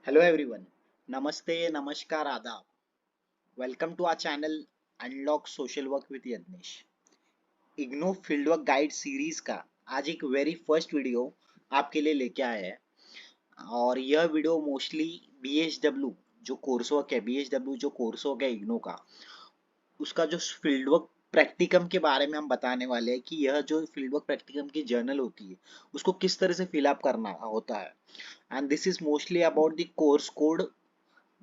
Hello everyone. Namaste, Namaskar, Adab. Welcome to our channel Unlock Social Work with Yadnesh. IGNOU field work guide series का आज एक very first video आपके लिए लेके आया है और यह वीडियो मोस्टली BHW जो कोर्स वर्क है BHW जो कोर्स वर्क है इग्नो का उसका जो फील्ड वर्क प्रैक्टिकम के बारे में हम बताने वाले हैं कि यह जो फील्ड वर्क प्रैक्टिकम की जर्नल होती है उसको किस तरह से फिल अप करना होता है and this is mostly about the course code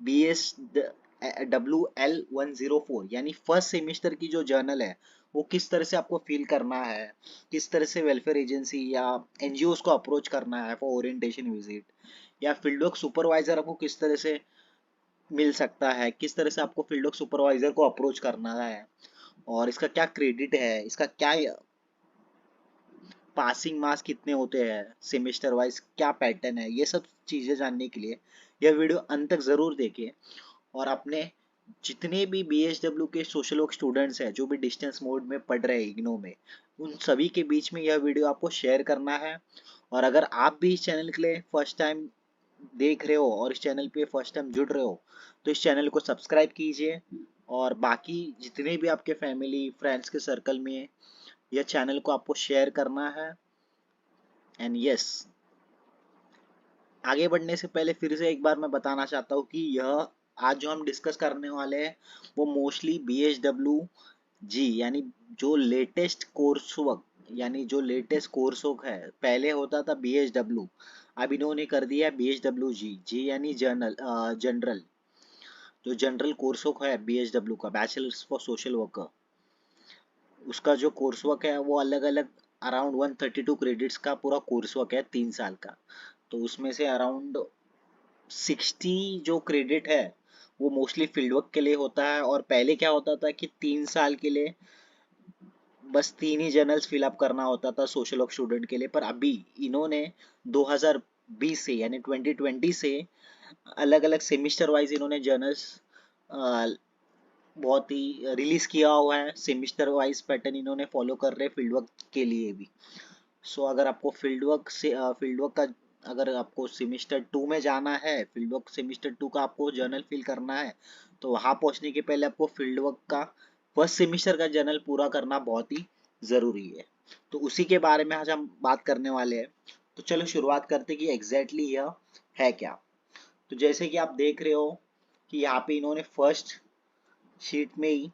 BSWL104 यानी फर्स्ट सेमिस्टर की जो जर्नल है वो किस तरह से आपको फिल करना है, किस तरह से वेलफेयर एजेंसी या NGOs को अप्रोच करना है फॉर ओरिएंटेशन विजिट, या फील्ड वर्क सुपरवाइजर आपको किस तरह से मिल सकता है, किस तरह से आपको फील्ड वर्क सुपरवाइजर को अप्रोच करना है और इसका क्या क्रेडिट है, इसका क्या पासिंग मार्क्स कितने होते हैं, सेमेस्टर वाइज क्या पैटर्न है, ये सब चीज़ें जानने के लिए यह वीडियो अंत तक ज़रूर देखें। और अपने जितने भी BHW के सोशल वर्क स्टूडेंट्स हैं जो भी डिस्टेंस मोड में पढ़ रहे हैं इग्नो में, उन सभी के बीच में यह वीडियो आपको शेयर करना है। और अगर आप भी इस चैनल के लिए फर्स्ट टाइम देख रहे हो और इस चैनल पे फर्स्ट टाइम जुड़ रहे हो तो इस चैनल को सब्सक्राइब कीजिए और बाकी जितने भी आपके फैमिली फ्रेंड्स के सर्कल में यह चैनल को आपको शेयर करना है। एंड यस, आगे बढ़ने से पहले फिर से एक बार मैं बताना चाहता हूँ कि यह आज जो हम डिस्कस करने वाले हैं वो मोस्टली BHW जी यानी जो लेटेस्ट कोर्स वर्क यानी जो लेटेस्ट कोर्स वर्क है, पहले होता था BHW, अब इन्होंने कर दिया है BHW जी जी यानी जनरल जो जनरल कोर्स वर्क है BHW का बैचलर्स फॉर सोशल वर्कर, उसका जो कोर्स वर्क है वो अलग अलग अराउंड 132 क्रेडिट्स का पूरा कोर्स वर्क है 3 साल का। तो उसमें से अराउंड 60 जो क्रेडिट है वो मोस्टली फील्ड वर्क के लिए होता है। और पहले क्या होता था कि 3 साल के लिए बस 3 ही जर्नल्स फिलअप करना होता था सोशल वर्क स्टूडेंट के लिए, पर अभी इन्होंने 2020 से यानी 2020 से अलग अलग सेमिस्टर वाइज इन्होंने जर्नल्स बहुत ही रिलीज किया हुआ है। सेमिस्टर वाइज पैटर्न इन्होंने फॉलो कर रहे हैं फील्ड वर्क के लिए भी। सो अगर आपको फील्ड वर्क का अगर आपको सेमिस्टर 2 में जाना है, फील्ड वर्क सेमिस्टर 2 का आपको जर्नल फिल करना है, तो वहाँ पहुँचने के पहले आपको फील्ड वर्क का फर्स्ट सेमिस्टर का जर्नल पूरा करना बहुत ही ज़रूरी है। तो उसी के बारे में आज हम बात करने वाले हैं। तो चलो शुरुआत करते हैं कि एग्जैक्टली यह है क्या। तो जैसे कि आप देख रहे हो कि यहाँ पे इन्होंने फर्स्ट शीट में ही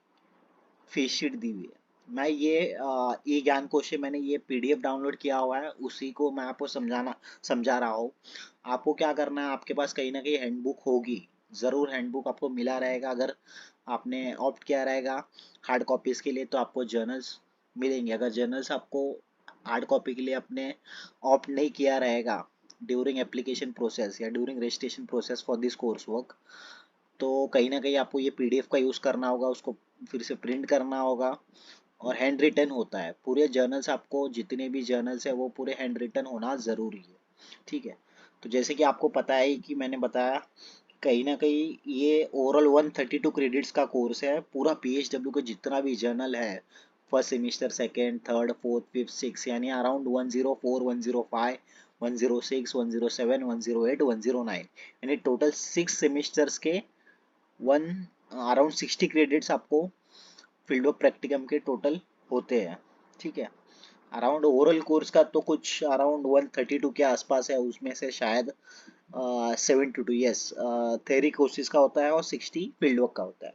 फेस शीट दी हुई है। मैं ये ई ज्ञान कोश से मैंने ये PDF डाउनलोड किया हुआ है, उसी को मैं आपको समझा रहा हूँ। आपको क्या करना है, आपके पास कहीं ना कहीं हैंडबुक होगी, ज़रूर हैंडबुक आपको मिला रहेगा। अगर आपने ऑप्ट किया रहेगा हार्ड कॉपीज़ के लिए तो आपको जर्नल्स मिलेंगे। अगर जर्नल्स आपको हार्ड कॉपी के लिए आपने ऑप्ट नहीं किया रहेगा ड्यूरिंग एप्लीकेशन प्रोसेस या during registration process for this course work, तो कहीं ना कहीं आपको ये PDF का यूज़ करना होगा, उसको फिर से प्रिंट करना होगा। और हैंड रिटन होता है पूरे जर्नल्स, आपको जितने भी जर्नल्स है वो पूरे हैंड रिटन होना ज़रूरी है। ठीक है, तो जैसे कि आपको पता है कि मैंने बताया कहीं ना कहीं ये ओवरऑल 132 क्रेडिट्स का कोर्स है। पूरा BHW का जितना भी जर्नल है first semester second third fourth fifth six यानी अराउंड 104 105 106 107 108 109 यानी टोटल 6 सेमिस्टर्स के वन अराउंड 60 क्रेडिट्स आपको फील्ड वर्क प्रैक्टिकम के टोटल होते हैं। ठीक है, अराउंड ओवरऑल कोर्स का तो कुछ अराउंड 132 के आसपास है, उसमें से शायद 72 यस थ्योरी कोर्सेज का होता है और 60 फील्ड वर्क का होता है।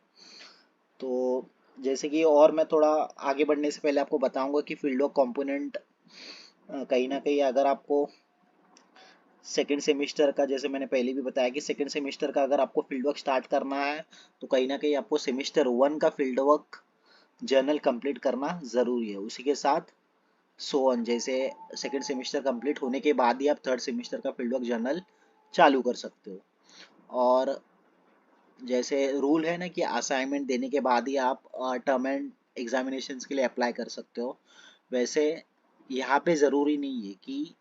तो जैसे कि और मैं थोड़ा आगे बढ़ने से पहले आपको बताऊंगा कि फील्ड वर्क कंपोनेंट कहीं ना कहीं अगर आपको सेकेंड सेमिस्टर का, जैसे मैंने पहले भी बताया कि सेकेंड सेमिस्टर का अगर आपको फील्ड वर्क स्टार्ट करना है तो कहीं ना कहीं आपको सेमिस्टर 1 का फील्ड वर्क जर्नल कंप्लीट करना ज़रूरी है। उसी के साथ सो ऑन, जैसे सेकेंड सेमिस्टर कंप्लीट होने के बाद ही आप थर्ड सेमिस्टर का फील्ड वर्क जर्नल चालू कर सकते हो। और जैसे रूल है ना कि असाइनमेंट देने के बाद ही आप टर्म एंड एग्जामिनेशंस के लिए अप्लाई कर सकते हो, वैसे यहाँ पे ज़रूरी नहीं है कि,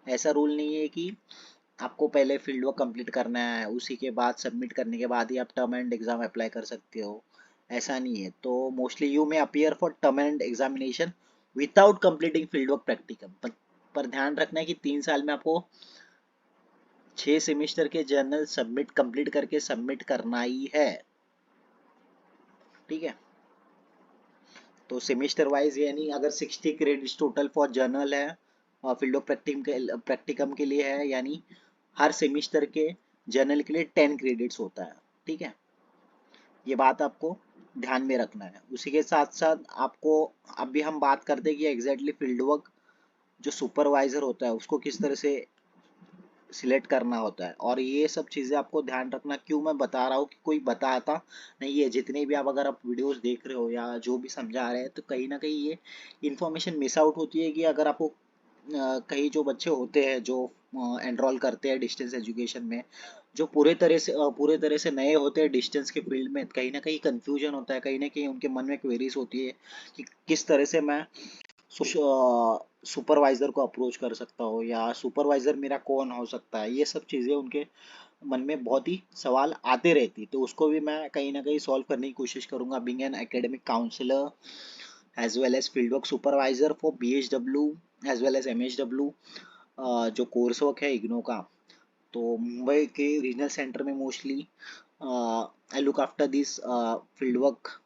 ऐसा रूल नहीं है कि आपको पहले फील्ड वर्क कंप्लीट करना है उसी के बाद सबमिट करने के बाद ही आप टर्म एंड एग्ज़ाम अप्लाई कर सकते हो, ऐसा नहीं है। तो mostly you may appear for term and examination without completing field work practicum, पर ध्यान रखना है कि 3 साल में आपको 6 सेमेस्टर के जर्नल सबमिट कंप्लीट करके सबमिट करना ही है, ठीक है। तो सेमेस्टर वाइज यानी अगर 60 क्रेडिट्स टोटल फॉर जर्नल है और फील्ड ऑफ प्रैक्टिकम के लिए है, यानी हर सेमेस्टर के जर्नल के लिए 10 क्रेडिट्स होता है, ठीक है। ये बात आपको ध्यान में रखना है। उसी के साथ साथ आपको अभी हम बात करते हैं कि एग्जैक्टली फील्ड वर्क जो सुपरवाइजर होता है उसको किस तरह से सिलेक्ट करना होता है, और ये सब चीज़ें आपको ध्यान रखना। क्यों मैं बता रहा हूँ कि कोई बताता नहीं है, जितने भी आप अगर आप वीडियोस देख रहे हो या जो भी समझा रहे हैं, तो कहीं ना कहीं ये इन्फॉर्मेशन मिस आउट होती है कि अगर आपको कई जो बच्चे होते हैं जो एनरोल करते हैं डिस्टेंस एजुकेशन में, जो पूरे तरह से नए होते हैं डिस्टेंस के फील्ड में, कहीं ना कहीं कंफ्यूजन होता है, कहीं ना कहीं उनके मन में क्वेरीज होती है कि किस तरह से मैं सुपरवाइजर को अप्रोच कर सकता हूँ, या सुपरवाइजर मेरा कौन हो सकता है। ये सब चीज़ें उनके मन में बहुत ही सवाल आते रहती, तो उसको भी मैं कहीं ना कहीं सॉल्व करने की कोशिश करूंगा, being an academic counsellor as well as field work supervisor for BHW as well as MHW। जो कोर्स वर्क है इग्नो का, तो मुंबई के रीजनल सेंटर में mostly I look after this field work,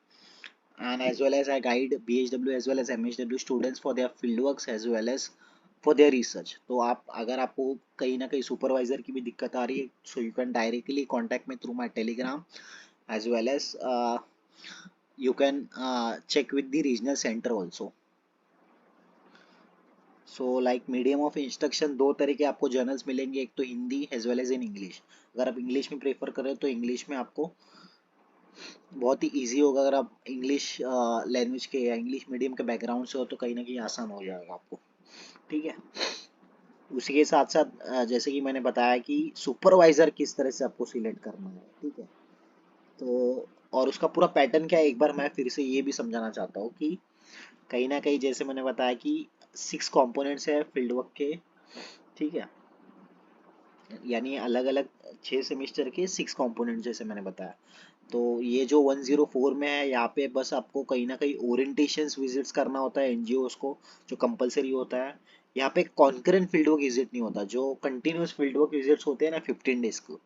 and as well as I guide BHW as well as MHW students for their fieldworks as well as for their research। तो आप अगर आपको कहीं ना कहीं सुपरवाइजर की भी दिक्कत आ रही है, so you can directly contact me through my Telegram as well as you can check with the regional center also। So like medium of instruction दो तरह के आपको जर्नल्स मिलेंगे, एक तो Hindi as well as in English. अगर आप English में प्रेफर करें तो इंग्लिश में आपको बहुत ही इजी होगा, अगर आप इंग्लिश लैंग्वेज के या इंग्लिश मीडियम के बैकग्राउंड से हो तो कहीं ना कहीं आसान हो जाएगा आपको, ठीक है। उसी के साथ साथ जैसे कि मैंने बताया कि सुपरवाइजर किस तरह से आपको सिलेक्ट करना है, ठीक है। तो और उसका पूरा पैटर्न क्या है, एक बार मैं फिर से ये भी समझाना चाहता हूँ कि कहीं ना कहीं जैसे मैंने बताया कि 6 कंपोनेंट्स है फील्ड वर्क के, ठीक है। यानी अलग अलग 6 सेमेस्टर के 6 कंपोनेंट जैसे मैंने बताया। तो ये जो 104 में है, यहाँ पे बस आपको कहीं ना कहीं ओरिएंटेशन विजिट्स करना होता है एनजीओस को, जो कंपलसरी होता है। यहाँ पे कॉन्करेंट फील्ड वर्क विजिट नहीं होता, जो कंटिन्यूस फील्ड वर्क विजिट्स होते हैं ना 15 डेज को,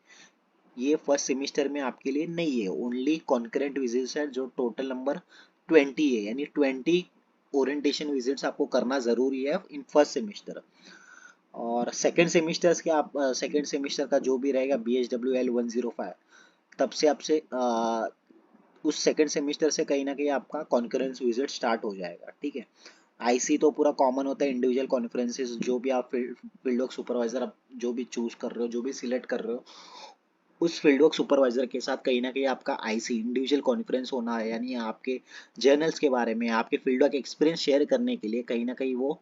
ये फर्स्ट सेमेस्टर में आपके लिए नहीं है। ओनली कॉन्करेंट विजिट्स है जो टोटल नंबर 20 है, यानी 20 ओरिएंटेशन विजिट्स आपको करना जरूरी है इन फर्स्ट सेमेस्टर। और सेकेंड सेमेस्टर्स के आप सेकेंड सेमेस्टर का जो भी रहेगा BHWL 105, तब से आपसे उस सेकेंड सेमेस्टर से कहीं ना कहीं आपका कॉन्फ्रेंस विजिट स्टार्ट हो जाएगा, ठीक है। आईसी तो पूरा कॉमन होता है, इंडिविजुअल कॉन्फ्रेंसेस जो भी आप फील्ड वर्क सुपरवाइजर आप जो भी चूज कर रहे हो, जो भी सिलेक्ट कर रहे हो, उस फील्ड वर्क सुपरवाइजर के साथ कहीं ना कहीं आपका आईसी इंडिविजुअल कॉन्फ्रेंस होना है, यानी आपके जर्नल्स के बारे में, आपके फील्ड वर्क एक्सपीरियंस शेयर करने के लिए कहीं ना कहीं वो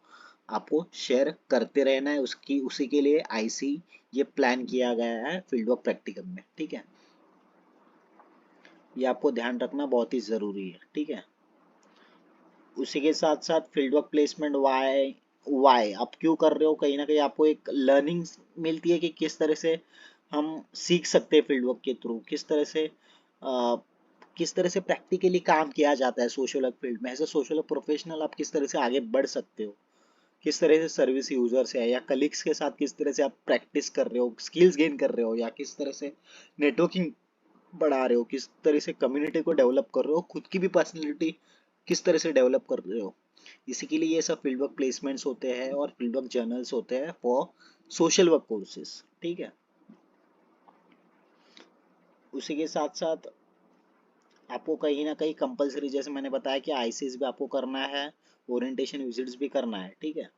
आपको शेयर करते रहना है। उसकी उसी के लिए आईसी ये प्लान किया गया है फील्ड वर्क प्रैक्टिकम में, ठीक है। ये आपको ध्यान रखना बहुत ही ज़रूरी है, ठीक है। उसी के साथ साथ field work placement why why आप क्यों कर रहे हो, कहीं ना कहीं आपको एक लर्निंग मिलती है कि किस तरह से हम सीख सकते हैं फील्ड वर्क के थ्रू, किस तरह से प्रैक्टिकली काम किया जाता है सोशल वर्क फील्ड में। As a social work professional आप किस तरह से आगे बढ़ सकते हो, किस तरह से सर्विस यूजर से है या कलीग्स के साथ किस तरह से आप प्रैक्टिस कर रहे हो, स्किल्स गेन कर रहे हो, या किस तरह से नेटवर्किंग बढ़ा रहे हो, किस तरह से कम्युनिटी को डेवलप कर रहे हो, खुद की भी पर्सनैलिटी किस तरह से डेवलप कर रहे हो। इसी के लिए ये सब फील्ड वर्क प्लेसमेंट्स होते हैं और फील्ड वर्क जर्नल्स होते हैं फॉर सोशल वर्क कोर्सेज, ठीक है। उसी के साथ साथ आपको कहीं ना कहीं कंपलसरी, जैसे मैंने बताया कि आईसीएस भी आपको करना है, ओरिएंटेशन विजिट्स भी करना है, ठीक है।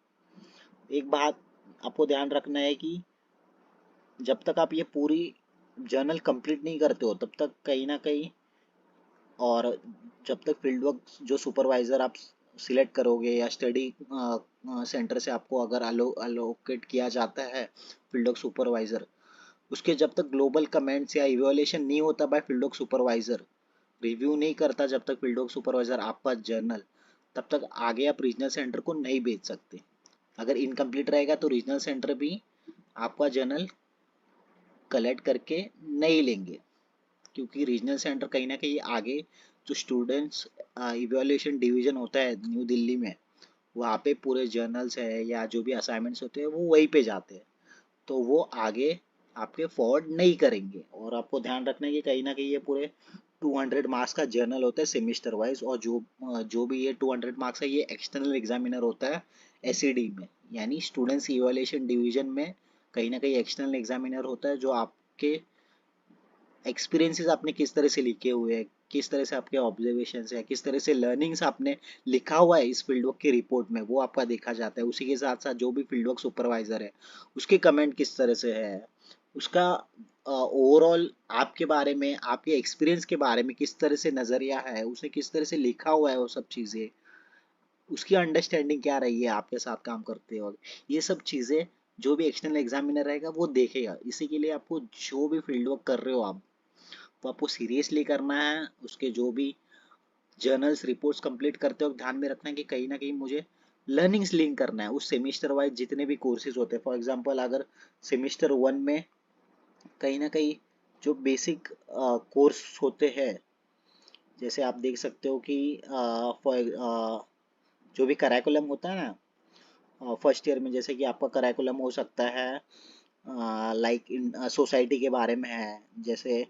एक बात आपको ध्यान रखना है कि जब तक आप ये पूरी जर्नल कंप्लीट नहीं करते हो तब तक कहीं ना कहीं, और जब तक फील्ड वर्क जो सुपरवाइजर आप सिलेक्ट करोगे या स्टडी सेंटर से आपको अगर अलोकेट किया जाता है फील्ड वर्क सुपरवाइजर, उसके जब तक ग्लोबल कमेंट्स या इवेल्युएशन नहीं होता by field work supervisor, review नहीं करता जब तक फील्ड वर्क सुपरवाइजर आपका जर्नल, तब तक आगे आप रीजनल सेंटर को नहीं भेज सकते। अगर इनकम्प्लीट रहेगा तो रीजनल सेंटर भी आपका जर्नल कलेक्ट करके नहीं लेंगे, क्योंकि रीजनल सेंटर कहीं ना कहीं आगे जो स्टूडेंट्स इवेल्युएशन डिवीजन होता है न्यू दिल्ली में, वहाँ पे पूरे जर्नल्स है या जो भी असाइनमेंट्स होते हैं वो वहीं पे जाते हैं, तो वो आगे आपके फॉरवर्ड नहीं करेंगे। और आपको ध्यान रखना है कि कहीं ना कहीं ये पूरे 200 मार्क्स का जर्नल होता है सेमिस्टर वाइज, और जो भी ये 200 मार्क्स है ये एक्सटर्नल एग्जामिनर होता है एसईडी में, यानी स्टूडेंट्स इवैल्यूएशन डिवीजन में कहीं ना कहीं एक्सटर्नल एग्जामिनर होता है जो आपके एक्सपीरियंसेस आपने किस तरह से लिखे हुए हैं, किस तरह से आपके ऑब्जर्वेशन है, किस तरह से लर्निंग्स आपने लिखा हुआ है इस फील्ड वर्क की रिपोर्ट में, वो आपका देखा जाता है। उसी के साथ साथ जो भी फील्ड वर्क सुपरवाइजर है उसके कमेंट किस तरह से है, उसका ओवरऑल आपके बारे में, आपके एक्सपीरियंस के बारे में किस तरह से नज़रिया है, उसने किस तरह से लिखा हुआ है वो सब चीज़ें, उसकी अंडरस्टैंडिंग क्या रही है आपके साथ काम करते वक्त, ये सब चीज़ें जो भी एक्सटर्नल एग्जामिनर रहेगा वो देखेगा। इसी के लिए आपको जो भी फील्ड वर्क कर रहे हो आप, तो आपको सीरियसली करना है। उसके जो भी जर्नल्स रिपोर्ट्स कंप्लीट करते वक्त ध्यान में रखना है कि कहीं ना कहीं मुझे लर्निंग्स लिंक करना है उस सेमिस्टर वाइज जितने भी कोर्सेज होते हैं। फॉर एग्जांपल अगर सेमिस्टर 1 में कहीं ना कहीं जो बेसिक कोर्स होते हैं, जैसे आप देख सकते हो कि जो भी करिकुलम होता है ना फर्स्ट ईयर में, जैसे कि आपका करिकुलम हो सकता है लाइक इन सोसाइटी के बारे में है, जैसे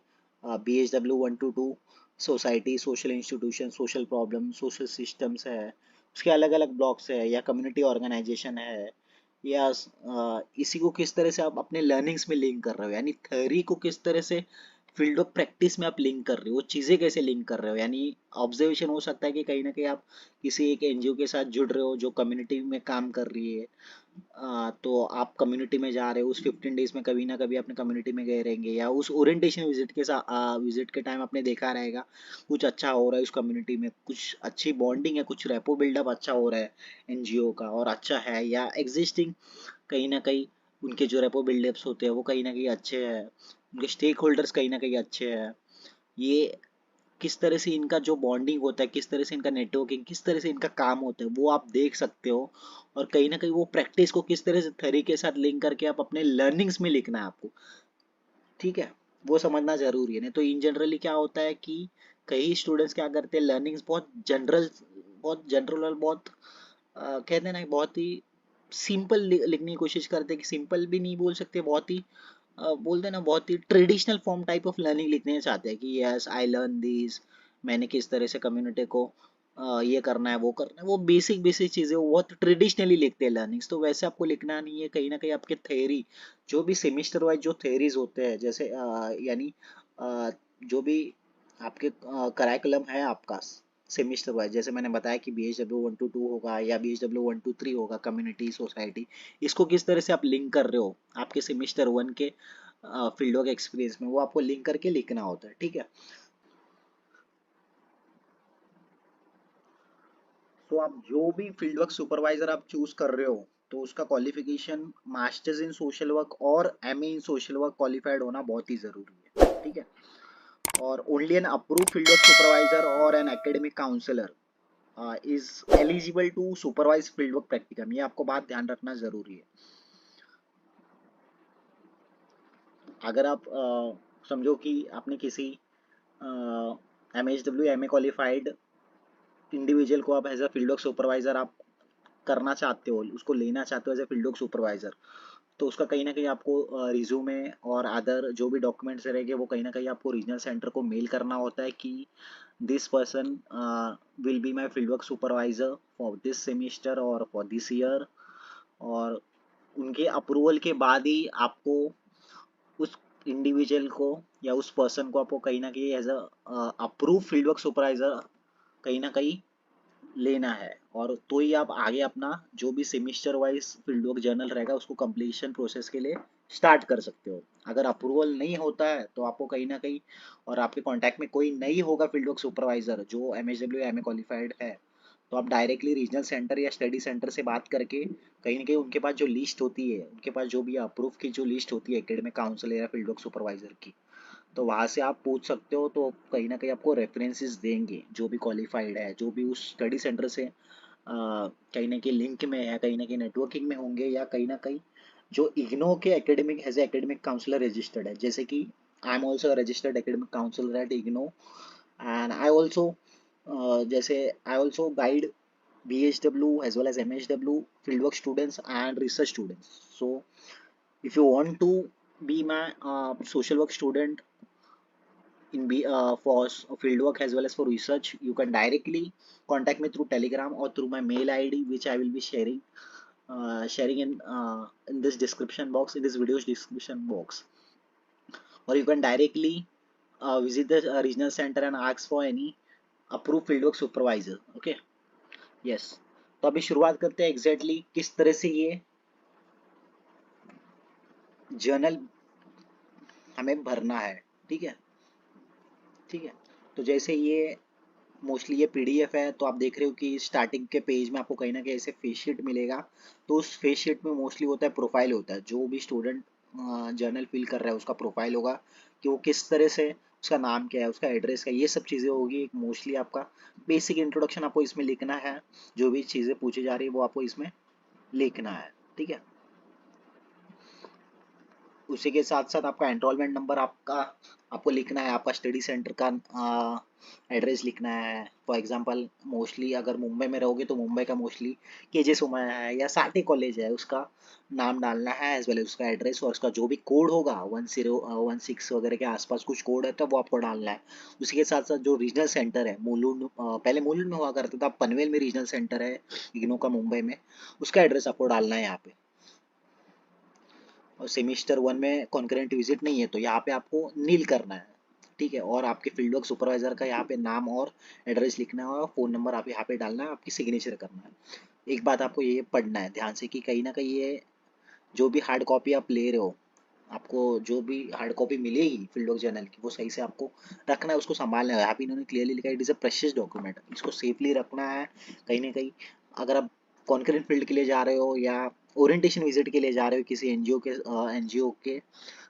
BHW 1 to 2 society, social institution, social problem, social systems है, उसके अलग अलग ब्लॉक्स है, या कम्युनिटी ऑर्गेनाइजेशन है, या इसी को किस तरह से आप अपने लर्निंग्स में लिंक कर रहे हो, यानी थ्योरी को किस तरह से फील्ड ऑफ प्रैक्टिस में आप लिंक कर रहे हो, वो चीज़ें कैसे लिंक कर रहे हो। यानी ऑब्जर्वेशन हो सकता है कि कहीं ना कहीं आप किसी एक एनजीओ के साथ जुड़ रहे हो जो कम्युनिटी में काम कर रही है, तो आप कम्युनिटी में जा रहे हो, उस 15 डेज में कभी ना कभी अपने कम्युनिटी में गए रहेंगे, या उस ओरिएंटेशन विजिट के साथ विजिट के टाइम आपने देखा रहेगा कुछ अच्छा हो रहा है उस कम्युनिटी में, कुछ अच्छी बॉन्डिंग है, कुछ रेपो बिल्डअप अच्छा हो रहा है एनजीओ का और अच्छा है, या एग्जिस्टिंग कहीं ना कहीं उनके जो रेपो बिल्डअप्स होते हैं वो कहीं ना कहीं अच्छे हैं, उनके स्टेक होल्डर्स कहीं ना कहीं अच्छे हैं, ये किस तरह से इनका जो बॉन्डिंग होता है, किस तरह से इनका नेटवर्किंग, किस तरह से इनका काम होता है, वो आप देख सकते हो। और कहीं ना कहीं वो प्रैक्टिस को किस तरह से थ्योरी के साथ लिंक करके आप अपने लर्निंग्स में लिखना है आपको, ठीक है, वो समझना जरूरी है। नहीं तो इन जनरली क्या होता है कि कई स्टूडेंट्स क्या करते हैं, लर्निंग्स बहुत जनरल और बहुत कहते हैं ना बहुत ही सिंपल लिखने की कोशिश करते हैं, कि सिंपल भी नहीं बोल सकते, बहुत ही बोलते हैं ना बहुत ही traditional form type of learning लिखना चाहते हैं कि यस आई लर्न दिस, मैंने किस तरह से कम्युनिटी को ये करना है वो करना है, वो बेसिक बेसिक चीज़ें वो बहुत ट्रेडिशनली लिखते हैं लर्निंग्स। तो वैसे आपको लिखना नहीं है, कहीं ना कहीं आपके थेरी जो भी सेमिस्टर वाइज जो थेरीज होते हैं, जैसे यानी जो भी आपके करिकुलम है आपका सेमिस्टर वाइज, जैसे मैंने बताया कि BHW 1 to 2 होगा या BHW 1 to 3 होगा, कम्युनिटी सोसाइटी, इसको किस तरह से आप लिंक कर रहे हो आपके सेमिस्टर 1 के फील्ड वर्क एक्सपीरियंस में, वो आपको लिंक करके लिखना होता है, ठीक है। तो आप जो भी फील्ड वर्क सुपरवाइजर आप चूज कर रहे हो, तो उसका qualification masters in social work और MA in social work qualified होना बहुत ही जरूरी है, ठीक है। और only an approve field work supervisor और an academic counsellor is eligible to supervise field work practicum, ये आपको बात ध्यान रखना जरूरी है। अगर आप समझो कि आपने किसी MHW MA क्वालिफाइड इंडिविजुअल को आप as a field work supervisor आप करना चाहते हो, उसको लेना चाहते हो as a field work supervisor, तो उसका कहीं ना कहीं आपको रिज्यूमे और अदर जो भी डॉक्यूमेंट्स रहेंगे वो कहीं ना कहीं आपको रीजनल सेंटर को मेल करना होता है कि this person will be my field work supervisor for this semester और फॉर दिस ईयर, और उनके अप्रूवल के बाद ही आपको उस इंडिविजुअल को या उस पर्सन को आपको कहीं ना कहीं as a approve field work supervisor कहीं ना कहीं लेना है, और तो ही आप आगे अपना जो भी semester wise field work journal रहेगा उसको कंप्लीशन प्रोसेस के लिए स्टार्ट कर सकते हो। अगर अप्रूवल नहीं होता है तो आपको कहीं ना कहीं, और आपके कांटेक्ट में कोई नहीं होगा फील्ड वर्क सुपरवाइजर जो MHW MA क्वालिफाइड है, तो आप डायरेक्टली रीजनल सेंटर या स्टडी सेंटर से बात करके कहीं ना कहीं उनके पास जो लिस्ट होती है, उनके पास जो भी अप्रूव की जो लिस्ट होती है एकेडमिक काउंसलर या फील्ड वर्क सुपरवाइजर की, तो वहाँ से आप पूछ सकते हो। तो कहीं ना कहीं आपको रेफरेंसेस देंगे जो भी क्वालिफाइड है, जो भी उस स्टडी सेंटर से कहीं ना कहीं लिंक में है, कहीं ना कहीं नेटवर्किंग में होंगे, या कहीं ना कहीं जो इग्नो के academic as a academic counsellor registered है, जैसे कि I am also registered academic counsellor at IGNOU, and I also जैसे I also guide BHW as well as MHW fieldwork students and research students. So if you want to be my social work student in be for field work as well as for research, you can directly contact me through Telegram or through my mail ID, which I will be sharing in this description box, in this video's description box. Or you can directly visit the regional center and ask for any approved fieldwork supervisor. Okay, yes. तो अभी शुरुआत करते हैं exactly किस तरह से ये journal हमें भरना है। ठीक है, ठीक है। तो जैसे ये मोस्टली ये पीडीएफ है, तो आप देख रहे हो कि स्टार्टिंग के पेज में आपको कहीं ना कहीं ऐसे फेस शीट मिलेगा। तो उस फेस शीट में मोस्टली होता है प्रोफाइल, होता है जो भी स्टूडेंट जर्नल फिल कर रहा है उसका प्रोफाइल होगा, कि वो किस तरह से, उसका नाम क्या है, उसका एड्रेस क्या है, ये सब चीज़ें होगी। एक मोस्टली आपका बेसिक इंट्रोडक्शन आपको इसमें लिखना है, जो भी चीज़ें पूछी जा रही है वो आपको इसमें लिखना है। ठीक है, उसी के साथ साथ आपका एनरोलमेंट नंबर आपका आपको लिखना है, आपका स्टडी सेंटर का एड्रेस लिखना है। फॉर एग्जांपल मोस्टली अगर मुंबई में रहोगे तो मुंबई का मोस्टली केजे सोमा है या साठे कॉलेज है, उसका नाम डालना है एज वेल उसका एड्रेस, और उसका जो भी कोड होगा 1016 वगैरह के आसपास कुछ कोड है तो वो आपको डालना है। उसी के साथ साथ जो रीजनल सेंटर है मुलुंड, पहले मुलुंड में हुआ करता था, पनवेल में रीजनल सेंटर है इग्नू का मुंबई में, उसका एड्रेस आपको डालना है यहाँ पे। और सेमिस्टर वन में कॉन्करेंट विजिट नहीं है तो यहाँ पे आपको नील करना है। ठीक है, और आपके फील्ड वर्क सुपरवाइजर का यहाँ पे नाम और एड्रेस लिखना है, और फ़ोन नंबर आप यहाँ पे डालना है, आपकी सिग्नेचर करना है। एक बात आपको ये पढ़ना है ध्यान से कि कहीं ना कहीं ये जो भी हार्ड कॉपी आप ले रहे हो, आपको जो भी हार्ड कॉपी मिलेगी फील्ड वर्क जर्नल की वो सही से आपको रखना है, उसको संभालना है। यहाँ पे इन्होंने क्लियरली लिखा है it is a precious document, इसको सेफली रखना है। कहीं ना कहीं अगर आप कॉन्करेंट फील्ड के लिए जा रहे हो या ओरिएंटेशन विजिट के लिए जा रहे हो किसी एनजीओ के,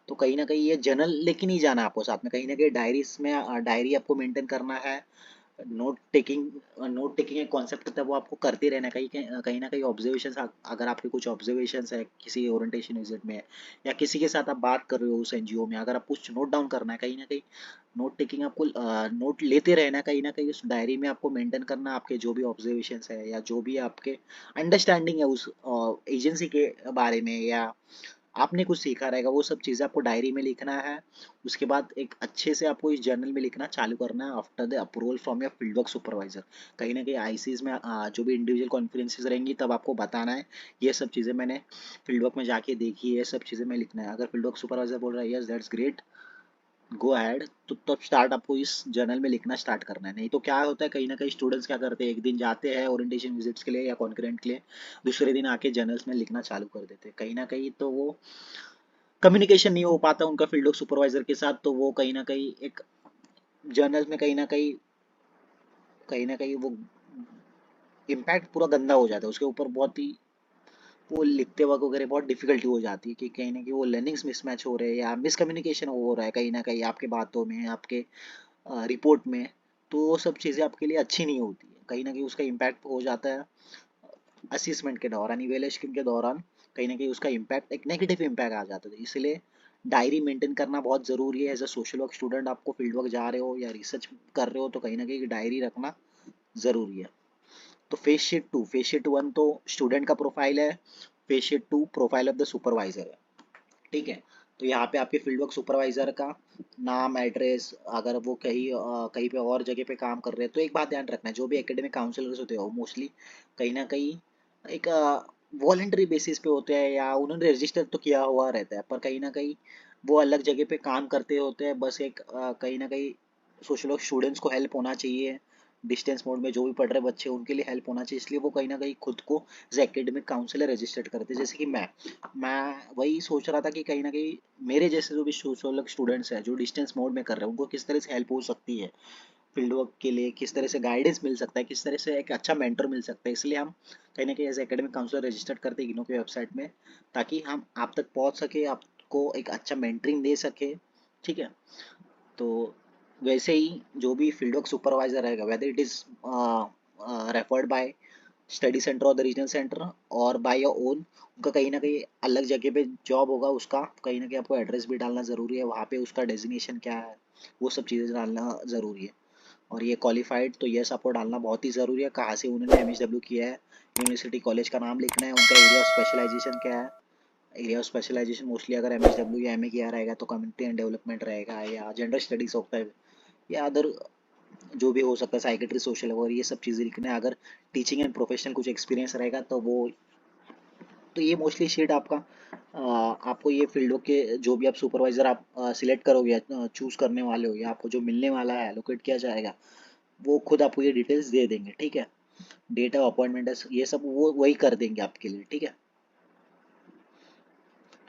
तो कहीं न कहीं ये जर्नल लेके नहीं जाना है आपको साथ में, कहीं न कहीं डायरीज़ में डायरी आपको मेंटेन करना है। नोट टेकिंग एक कॉन्सेप्ट होता है, वो आपको करते रहना है। कहीं न कहीं ऑब्जर्वेशंस, अगर आपके कुछ ऑब्जर्वेशंस है किसी ओरिएंटेशन विजिट में या किसी के साथ आप बात कर रहे हो उस एनजीओ में, अगर आपको कुछ नोट डाउन करना है, कहीं न कहीं नोट टेकिंग आपको नोट लेते रहना है, कहीं न कहीं उस डायरी में आपको मेंटेन करना है आपके जो भी ऑब्जर्वेशंस है या जो भी आपके अंडरस्टैंडिंग है उस एजेंसी के बारे में, या आपने कुछ सीखा रहेगा, वो सब चीज़ें आपको डायरी में लिखना है। उसके बाद एक अच्छे से आपको इस जर्नल में लिखना चालू करना है after the approval from your field work supervisor. कहीं न कहीं आईसीज़ में जो भी इंडिविजुअल कॉन्फ्रेंसेस रहेंगी तब आपको बताना है, ये सब चीज़ें मैंने फील्ड वर्क में जाके देखी है, ये सब चीज़ें मैं लिखना है। अगर फील्ड वर्क सुपरवाइजर बोल रहा है yes that's great, go ahead, तो तब स्टार्ट आपको इस जर्नल में लिखना स्टार्ट करना है। नहीं तो क्या होता है, कहीं ना कहीं स्टूडेंट्स क्या करते हैं, एक दिन जाते हैं ओरिएंटेशन विजिट्स के लिए या कॉन्करेंट के लिए, दूसरे दिन आके जर्नल्स में लिखना चालू कर देते हैं। कहीं ना कहीं तो वो कम्युनिकेशन नहीं हो पाता उनका फील्ड वर्क सुपरवाइजर के साथ, तो वो कहीं ना कहीं एक जर्नल्स में कहीं ना कहीं वो इम्पैक्ट पूरा गंदा हो जाता है उसके ऊपर, बहुत ही वो लिखते वक्त वगैरह बहुत डिफिकल्टी हो जाती है कि कहीं ना कहीं वो लर्निंग्स मिसमैच हो रहे हैं या मिसकम्युनिकेशन हो रहा है कहीं ना कहीं आपके बातों में, आपके रिपोर्ट में। तो वो सब चीज़ें आपके लिए अच्छी नहीं होती है, कहीं ना कहीं उसका इम्पैक्ट हो जाता है असिस्मेंट के दौरान, इवेल्युएशन के दौरान, कहीं ना कहीं उसका इम्पैक्ट एक नेगेटिव इम्पैक्ट आ जाता है। इसलिए डायरी मेंटेन करना बहुत ज़रूरी है। As a social work student आपको फील्ड वर्क जा रहे हो या रिसर्च कर रहे हो तो कहीं ना कहीं डायरी रखना ज़रूरी है। तो फेस शीट वन तो स्टूडेंट का प्रोफाइल है, face sheet two profile of the supervisor है। ठीक है, तो यहाँ पे आपके फील्ड वर्क सुपरवाइजर का नाम, एड्रेस, अगर वो कहीं पे और जगह पे काम कर रहे हैं तो एक बात ध्यान रखना है, जो भी एकेडमिक काउंसलर्स होते हैं वो मोस्टली कहीं ना कहीं एक वॉलेंटरी बेसिस पे होते हैं या उन्होंने रजिस्टर तो किया हुआ रहता है, पर कहीं ना कहीं वो अलग जगह पे काम करते होते हैं। बस एक कहीं ना कहीं सोशल वर्क स्टूडेंट्स को हेल्प होना चाहिए, डिस्टेंस मोड में जो भी पढ़ रहे बच्चे उनके लिए हेल्प होना चाहिए, इसलिए वो कहीं ना कहीं खुद को एज एकेडमिक काउंसलर रजिस्टर्ड करते हैं। जैसे कि मैं वही सोच रहा था कि कहीं ना कहीं मेरे जैसे जो भी सोशल वर्क स्टूडेंट्स हैं जो डिस्टेंस मोड में कर रहे हैं उनको किस तरह से हेल्प हो सकती है फील्ड वर्क के लिए, किस तरह से गाइडेंस मिल सकता है, किस तरह से एक अच्छा मेंटर मिल सकता है। इसलिए हम कहीं ना कहीं एज एकेडमिक काउंसलर रजिस्टर्ड करते हैं इग्नू की वेबसाइट में, ताकि हम आप तक पहुंच सके, आपको एक अच्छा मेंटरिंग दे सके। ठीक है, तो वैसे ही जो भी फील्ड वर्क सुपरवाइजर रहेगा, whether it is referred by study centre और द रीजनल सेंटर और बाय योर ओन, उनका कहीं ना कहीं अलग जगह पे जॉब होगा, उसका कहीं ना कहीं आपको एड्रेस भी डालना ज़रूरी है, वहाँ पे उसका डेजिग्नेशन क्या है वो सब चीज़ें डालना ज़रूरी है। और ये क्वालिफाइड तो यस आपको डालना बहुत ही ज़रूरी है, कहाँ से उन्होंने एमएसडब्ल्यू किया है, यूनिवर्सिटी कॉलेज का नाम लिखना है, उनका एरिया ऑफ स्पेशलाइजेशन क्या है, एरिया ऑफ स्पेशलाइजेशन मोस्टली अगर MSW या MA किया रहेगा तो कम्युनिटी एंड डेवलपमेंट रहेगा, या जनरल स्टडीज होता है, या अदर जो भी हो सकता है, साइकेट्री, सोशल वर्क, ये सब चीज़ें लिखना है। अगर टीचिंग एंड प्रोफेशनल कुछ एक्सपीरियंस रहेगा तो वो, तो ये मोस्टली शीट आपका आपको ये फील्ड के जो भी आप सुपरवाइजर आप सिलेक्ट करोगे या चूज करने वाले हो, या आपको जो मिलने वाला है, एलोकेट किया जाएगा, वो खुद आपको ये डिटेल्स दे देंगे, ठीक है। डेट ऑफ अपॉइंटमेंट ये सब वो वही कर देंगे आपके लिए, ठीक है।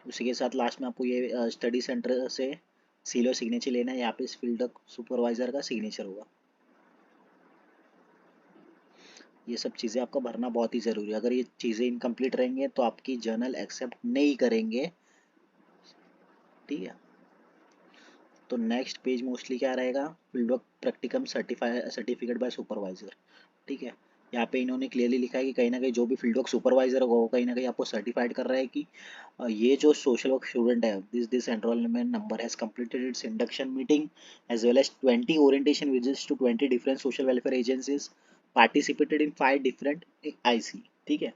उसी के साथ लास्ट में आपको ये स्टडी सेंटर से सीलो सिग्नेचर लेना है, यहाँ पे इस फील्ड सुपरवाइजर का सिग्नेचर होगा। ये सब चीज़ें आपका भरना बहुत ही ज़रूरी है। अगर ये चीज़ें इनकम्प्लीट रहेंगे तो आपकी जर्नल एक्सेप्ट नहीं करेंगे, ठीक है। तो नेक्स्ट पेज मोस्टली क्या रहेगा, field work practicum certificate bye supervisor, ठीक है। यहाँ पे इन्होंने क्लियरली लिखा है कि कहीं ना कहीं जो भी फील्ड वर्क सुपरवाइजर होगा वो कहीं ना कहीं आपको सर्टिफाइड कर रहा है कि ये जो सोशल वर्क स्टूडेंट है, this enrolment number has completed its induction meeting as well as 20 orientation visits to 20 different social welfare agencies, participated in 5 different IC, ठीक है।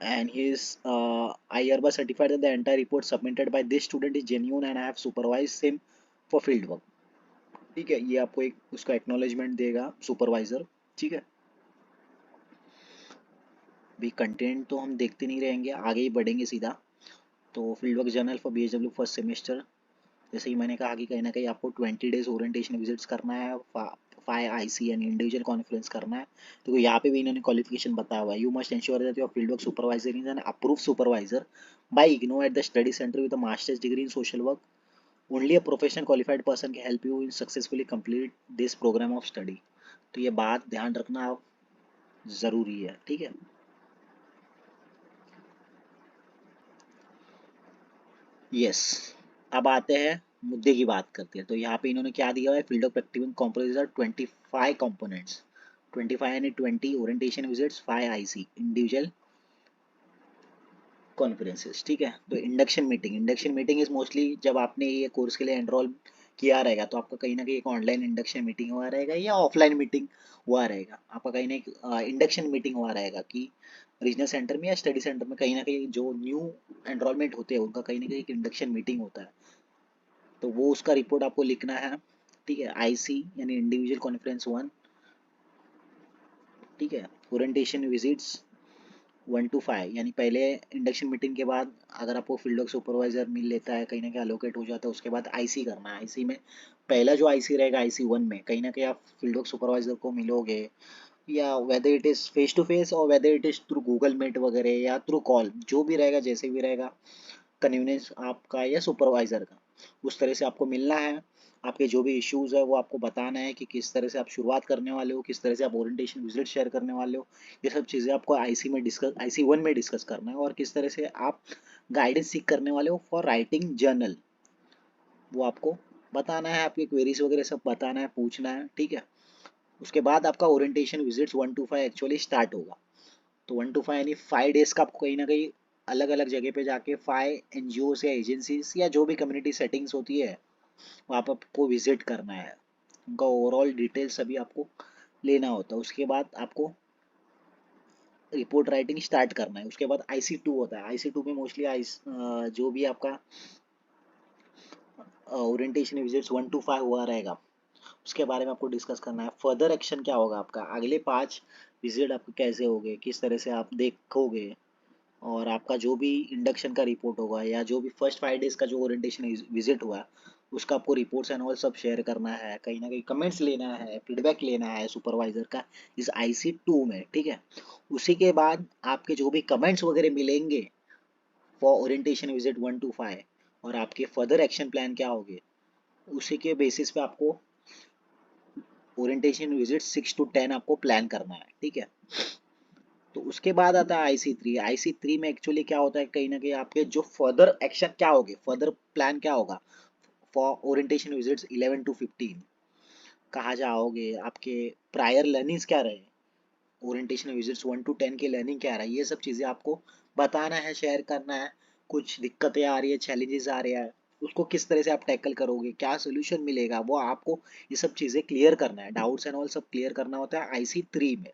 And he is I hereby certified that the entire report submitted by this student is genuine and I have supervised him for field work, ठीक है। ये आपको एक उसका acknowledgement देगा supervisor, ठीक है। भी कंटेंट तो हम देखते नहीं रहेंगे, आगे ही बढ़ेंगे सीधा। तो field work journal for BHW first semester, जैसे कि मैंने कहा कि कहीं ना कहीं आपको 20 days ओरिएंटेशन विजिट्स करना है, 5 IC यानी इंडिविजुअल कॉन्फ्रेंस करना है। तो यहाँ पे भी इन्होंने क्वालिफिकेशन बताया हुआ है, you must ensure that your field work supervisor is an approved supervisor by IGNOU at the study centre with a masters degree in social work. Only a professional qualified person can help you in successfully complete this programme of study. तो ये बात ध्यान रखना ज़रूरी है, ठीक है। Yes, अब आते हैं मुद्दे की बात करते हैं। तो यहाँ पे इन्होंने क्या दिया हुआ है, field of practical components are 25 components, 25 यानी 20 orientation visits, 5 IC individual conferences, ठीक है। तो इंडक्शन मीटिंग इज मोस्टली जब आपने ये कोर्स के लिए एनरोल किया रहेगा तो आपका कहीं ना कहीं एक ऑनलाइन इंडक्शन मीटिंग हुआ रहेगा या ऑफलाइन मीटिंग हुआ रहेगा, आपका कहीं ना एक इंडक्शन मीटिंग हुआ रहेगा कि रीजनल सेंटर में या स्टडी सेंटर में, कहीं ना कहीं जो न्यू एनरोलमेंट होते हैं उनका कहीं ना कहीं एक इंडक्शन मीटिंग होता है। तो वो उसका रिपोर्ट आपको लिखना है, ठीक है। IC यानी इंडिविजुअल कॉन्फ्रेंस 1, ठीक है। ओरिएंटेशन विजिट्स 1 to 5 यानी पहले इंडक्शन मीटिंग के बाद अगर आपको फील्ड वर्क सुपरवाइजर मिल लेता है, कहीं ना कहीं अलोकेट हो जाता है, उसके बाद IC करना है। IC में पहला जो IC रहेगा IC 1 में कहीं ना कहीं आप फील्ड वर्क सुपरवाइजर को मिलोगे, या whether it is face to face और whether it is through Google Meet वगैरह या थ्रू कॉल, जो भी रहेगा जैसे भी रहेगा कन्वीनियंस आपका या सुपरवाइजर का, उस तरह से आपको मिलना है। आपके जो भी इश्यूज है वो आपको बताना है कि किस तरह से आप शुरुआत करने वाले हो, किस तरह से आप ओरिएंटेशन विजिट शेयर करने वाले हो। ये सब चीज़ें आपको IC1 में डिस्कस करना है, और किस तरह से आप गाइडेंस सीख करने वाले हो फॉर राइटिंग जर्नल, वो आपको बताना है। आपकी क्वेरीज वगैरह सब बताना है, पूछना है, ठीक है। उसके बाद आपका orientation visits 1 to 5 actually start होगा। तो 1 to 5 यानी 5 days का आपको कहीं ना कहीं अलग अलग जगह पे जाके 5 NGOs या एजेंसीज या जो भी कम्युनिटी सेटिंग्स होती है वहाँ पर आपको विजिट करना है, उनका ओवरऑल डिटेल्स सभी आपको लेना होता है। उसके बाद आपको रिपोर्ट राइटिंग स्टार्ट करना है। उसके बाद IC2 होता है। IC2 में मोस्टली जो भी आपका ओरिएंटेशन विजिट्स 1 to 5 हुआ रहेगा उसके बारे में आपको डिस्कस करना है। फर्दर एक्शन क्या होगा आपका, अगले 5 विजिट आपके कैसे होंगे, किस तरह से आप देखोगे, और आपका जो भी इंडक्शन का रिपोर्ट होगा या जो भी फर्स्ट 5 days का जो ओरिएंटेशन विजिट हुआ उसका आपको रिपोर्ट्स एंड ऑल सब शेयर करना है, कहीं ना कहीं कमेंट्स लेना है, फीडबैक लेना है सुपरवाइजर का इस IC2 में, ठीक है। उसी के बाद आपके जो भी कमेंट्स वगैरह मिलेंगे फॉर ओरिएंटेशन विजिट 1 to 5 और आपके फर्दर एक्शन प्लान क्या होंगे, उसी के बेसिस पे आपको ओरिएंटेशन विजिट 6 to 10 आपको प्लान करना है, ठीक है। तो उसके बाद आता है IC3 में एक्चुअली क्या होता है, कहीं ना कहीं आपके जो फर्दर एक्शन क्या होंगे, फर्दर प्लान क्या होगा फॉर ओरिएंटेशन विजिट्स 11 to 15, कहाँ जाओगे, आपके प्रायर लर्निंग्स क्या रहे, ओरिएंटेशन विजिट्स 1 to 10 के लर्निंग क्या रहा है, ये सब चीज़ें आपको बताना है, शेयर करना है। कुछ दिक्कतें आ रही है, चैलेंजेस आ रहे हैं, उसको किस तरह से आप टैकल करोगे, क्या सोल्यूशन मिलेगा, वो आपको ये सब चीज़ें क्लियर करना है, डाउट्स एंड ऑल सब क्लियर करना होता है IC3 में।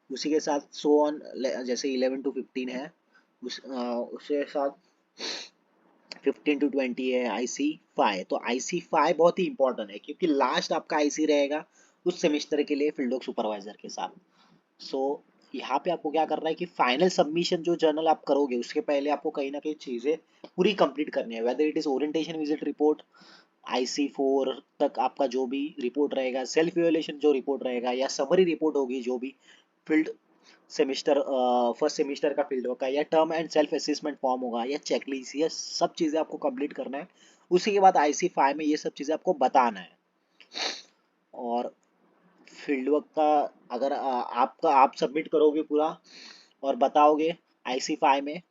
उसी के साथ सो ऑन, जैसे 11 to 15 है, उसके साथ 15 to 20 है IC5। तो IC5 बहुत ही इंपॉर्टेंट है क्योंकि लास्ट आपका IC रहेगा उस सेमेस्टर के लिए फील्ड वर्क सुपरवाइजर के साथ। सो यहाँ पे आपको क्या करना है कि फाइनल सबमिशन जो जर्नल आप करोगे उसके पहले आपको कहीं ना कहीं चीजें पूरी कंप्लीट करनी है, whether it is orientation visit report, IC4 तक आपका जो भी रिपोर्ट रहेगा, सेल्फ इवैल्यूएशन जो रिपोर्ट रहेगा या समरी रिपोर्ट होगी जो भी फील्ड सेमेस्टर फर्स्ट सेमेस्टर का फील्ड वर्क का, या term and self assessment form होगा या चेकलिस्ट, ये सब चीजें आपको कंप्लीट करना है। उसी के बाद IC5 में ये सब चीजें आपको बताना है। और फील्ड वर्क का अगर आपका आप सबमिट करोगे पूरा और बताओगे IC5 में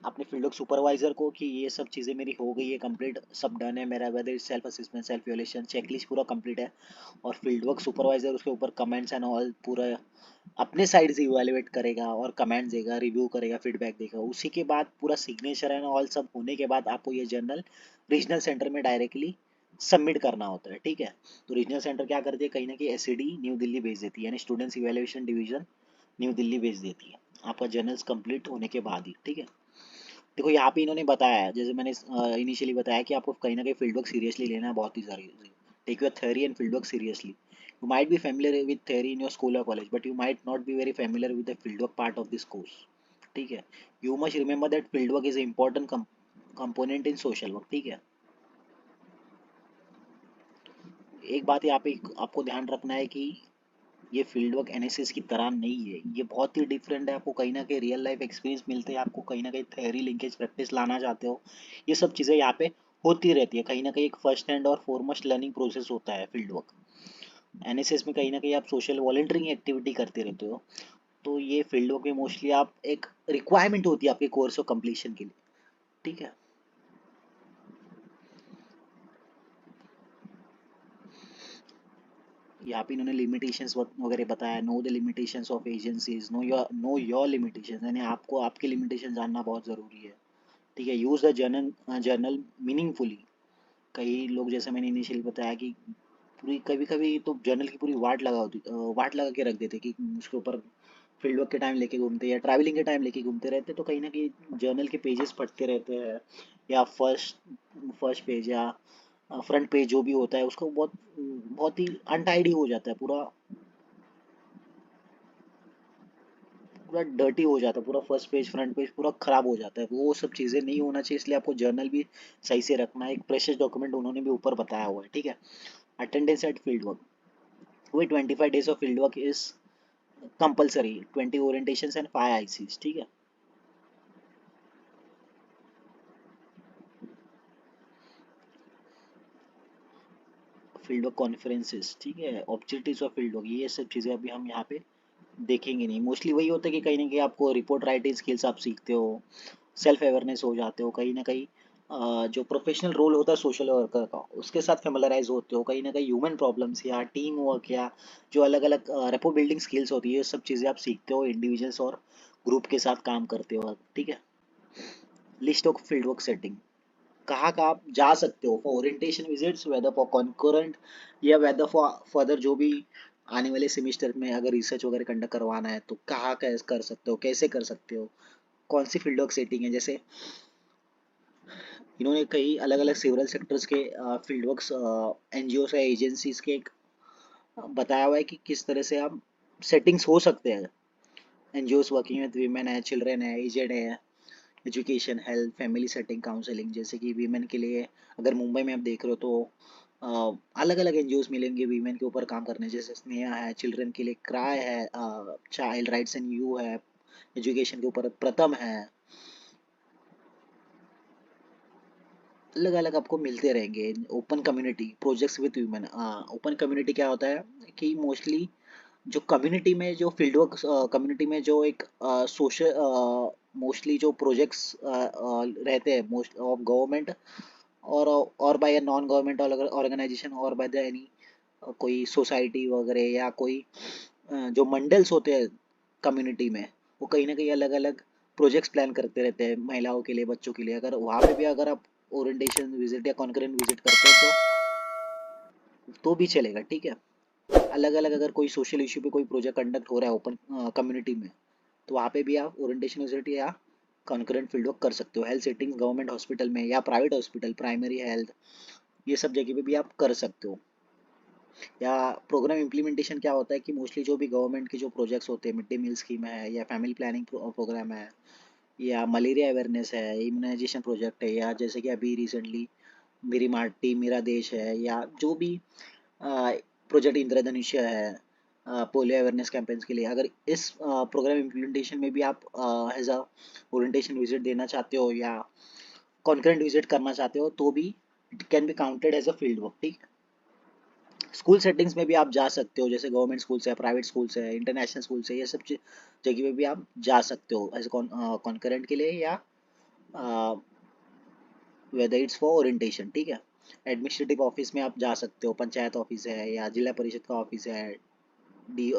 अपने फील्ड वर्क सुपरवाइजर को कि ये सब चीज़ें मेरी हो गई है कंप्लीट, सब डन है मेरा, whether self assessment, self evaluation, checklist पूरा कंप्लीट है, और फील्ड वर्क सुपरवाइजर उसके ऊपर कमेंट्स एंड ऑल पूरा अपने साइड से इवैल्यूएट करेगा और कमेंट्स देगा, रिव्यू करेगा, फीडबैक देगा। उसी के बाद पूरा सिग्नेचर एंड ऑल सब होने के बाद आपको ये जर्नल रीजनल सेंटर में डायरेक्टली सबमिट करना होता है। ठीक है, तो रीजनल सेंटर क्या करती है, कहीं ना कहीं SED न्यू दिल्ली भेज देती है, यानी students evaluation division new Delhi भेज देती है आपका जर्नल्स कंप्लीट होने के बाद ही। ठीक है, देखो यहाँ पे इन्होंने बताया है, जैसे मैंने इनिशियली बताया कि आपको कहीं ना कहीं फील्ड वर्क सीरियसली लेना है, बहुत ही सारी, take your theory and field work seriously. You might be familiar with theory in your school or college, but you might not be very familiar with the fieldwork part of this course। ठीक है, you must remember that fieldwork is an important component in social work। ठीक है, एक बात यहाँ पे आपको ध्यान रखना है कि ये फील्ड वर्क NSS की तरह नहीं है, ये बहुत ही डिफरेंट है। आपको कहीं ना कहीं रियल लाइफ एक्सपीरियंस मिलते हैं, आपको कहीं ना कहीं थ्योरी लिंकेज प्रैक्टिस लाना चाहते हो, ये सब चीज़ें यहाँ पे होती रहती है। कहीं ना कहीं एक फर्स्ट हैंड और फॉरमोस्ट लर्निंग प्रोसेस होता है फील्ड वर्क। NSS में कहीं ना कहीं आप सोशल वॉलंटियरिंग एक्टिविटी करते रहते हो, तो ये फील्ड वर्क में मोस्टली आप एक रिक्वायरमेंट होती है आपके कोर्स ऑफ कंप्लीशन के लिए। ठीक है, यहाँ पे इन्होंने लिमिटेशंस वगैरह बताया, know the limitations of agencies, know your limitations, यानी आपको आपके लिमिटेशन जानना बहुत ज़रूरी है। ठीक है, यूज़ द जर्नल मीनिंगफुली। कई लोग, जैसे मैंने इनिशियली बताया कि पूरी कभी कभी तो जर्नल की पूरी वाट लगा के रख देते कि उसके ऊपर फील्ड वर्क के टाइम लेके घूमते या ट्रैवलिंग के टाइम लेके घूमते रहते, तो कहीं ना कहीं जर्नल के पेजेस पढ़ते रहते हैं, या फर्स्ट फर्स्ट पेज या फ्रंट पेज जो भी होता है उसको बहुत बहुत ही अनटाइडी हो जाता है, पूरा पूरा डर्टी हो जाता है, पूरा फर्स्ट पेज फ्रंट पेज पूरा खराब हो जाता है। वो सब चीज़ें नहीं होना चाहिए, इसलिए आपको जर्नल भी सही से रखना है। एक प्रेशियस डॉक्यूमेंट उन्होंने भी ऊपर बताया हुआ है। ठीक है, अटेंडेंस एट फील्ड वर्क, वही 25 days of field work is compulsory, 20 orientations and 5 ICs। ठीक है, फील्ड वर्क कॉन्फ्रेंसेस। ठीक है, ऑब्जेक्टिव्स ऑफ फील्ड वर्क, ये सब चीज़ें अभी हम यहाँ पे देखेंगे नहीं। मोस्टली वही होता है कि कहीं ना कहीं आपको रिपोर्ट राइटिंग स्किल्स आप सीखते हो, सेल्फ अवेयरनेस हो जाते हो, कहीं ना कहीं जो प्रोफेशनल रोल होता है सोशल वर्कर का उसके साथ फेमिलराइज होते हो, कहीं ना कहीं ह्यूमन प्रॉब्लम्स या टीम वर्क या जो अलग अलग रेपो बिल्डिंग स्किल्स होती है, ये सब चीज़ें आप सीखते हो इंडिविजुअल्स और ग्रुप के साथ काम करते हो। ठीक है, list of field work setting, कहाँ कहाँ आप जा सकते हो for orientation visits, whether for concurrent या वेदर फॉर फर्दर जो भी आने वाले सेमेस्टर में अगर रिसर्च वगैरह कंडक्ट करवाना है तो कहाँ कैसे कर सकते हो, कैसे कर सकते हो, कौन सी फील्ड वर्क सेटिंग है। जैसे इन्होंने कई अलग अलग सिविल सेक्टर्स के फील्ड वर्क्स NGO या एजेंसीज के एक बताया हुआ है कि किस तरह से आप सेटिंग्स हो सकते हैं। NGOs वर्किंग विद वीमेन है, चिल्ड्रेन है, एजेड है, education, health, family setting, counselling. जैसे कि वीमेन के लिए अगर मुंबई में आप देख रहे हो तो अलग अलग NGOs मिलेंगे वीमेन के ऊपर काम करने, जैसे स्नेहा है, चिल्ड्रन के लिए क्राई है, चाइल्ड राइट्स एंड यू है, एजुकेशन के ऊपर प्रथम है, अलग अलग आपको मिलते रहेंगे। Open community projects with women, open community क्या होता है कि मोस्टली जो कम्युनिटी में जो फील्ड वर्क कम्युनिटी में जो एक सोशल मोस्टली जो प्रोजेक्ट्स रहते हैं मोस्ट ऑफ गवर्नमेंट और बाय नॉन गवर्नमेंट ऑर्गेनाइजेशन और बाय द एनी कोई सोसाइटी वगैरह या कोई जो मंडल्स होते हैं कम्युनिटी में, वो कहीं ना कहीं अलग अलग प्रोजेक्ट्स प्लान करते रहते हैं महिलाओं के लिए, बच्चों के लिए। अगर वहाँ पे भी अगर आप ओरिएंटेशन विजिट या कॉन्करेंट विजिट करते हो तो भी चलेगा। ठीक है, अलग अलग अगर कोई सोशल इशू पे कोई प्रोजेक्ट कंडक्ट हो रहा है ओपन कम्युनिटी में तो वहाँ पे भी आप ओरिएंटेशन विजिट या कॉन्करेंट फील्ड वर्क कर सकते हो। हेल्थ सेटिंग्स गवर्नमेंट हॉस्पिटल में या प्राइवेट हॉस्पिटल, प्राइमरी हेल्थ, ये सब जगह पे भी आप कर सकते हो। या प्रोग्राम इम्प्लीमेंटेशन क्या होता है कि मोस्टली जो भी गवर्नमेंट के जो प्रोजेक्ट्स होते हैं, मिड डे मील स्कीम है या फैमिली प्लानिंग प्रोग्राम है या मलेरिया अवेयरनेस है, इम्यूनाइजेशन प्रोजेक्ट है, या जैसे कि अभी रिसेंटली मेरी माटी मेरा देश है, या जो भी प्रोजेक्ट इंद्रधनुष्य है, पोलियो अवेयरनेस कैंपेन्स के लिए, अगर इस प्रोग्राम इम्प्लीमेंटेशन में भी आप एज अ ओरिएंटेशन विजिट देना चाहते हो या कॉन्करेंट विजिट करना चाहते हो तो भी it can be counted as a field work, ठीक है। स्कूल सेटिंग्स में भी आप जा सकते हो, जैसे गवर्नमेंट स्कूल्स है, प्राइवेट स्कूल्स है, इंटरनेशनल स्कूल्स है, ये सब जगह पे भी आप जा सकते हो एज कॉन्करेंट के लिए या वेदर इट्स फॉर ओरिएंटेशन, ठीक है। एडमिनिस्ट्रेटिव ऑफिस में आप जा सकते हो, पंचायत ऑफिस है या जिला परिषद का ऑफिस है, डी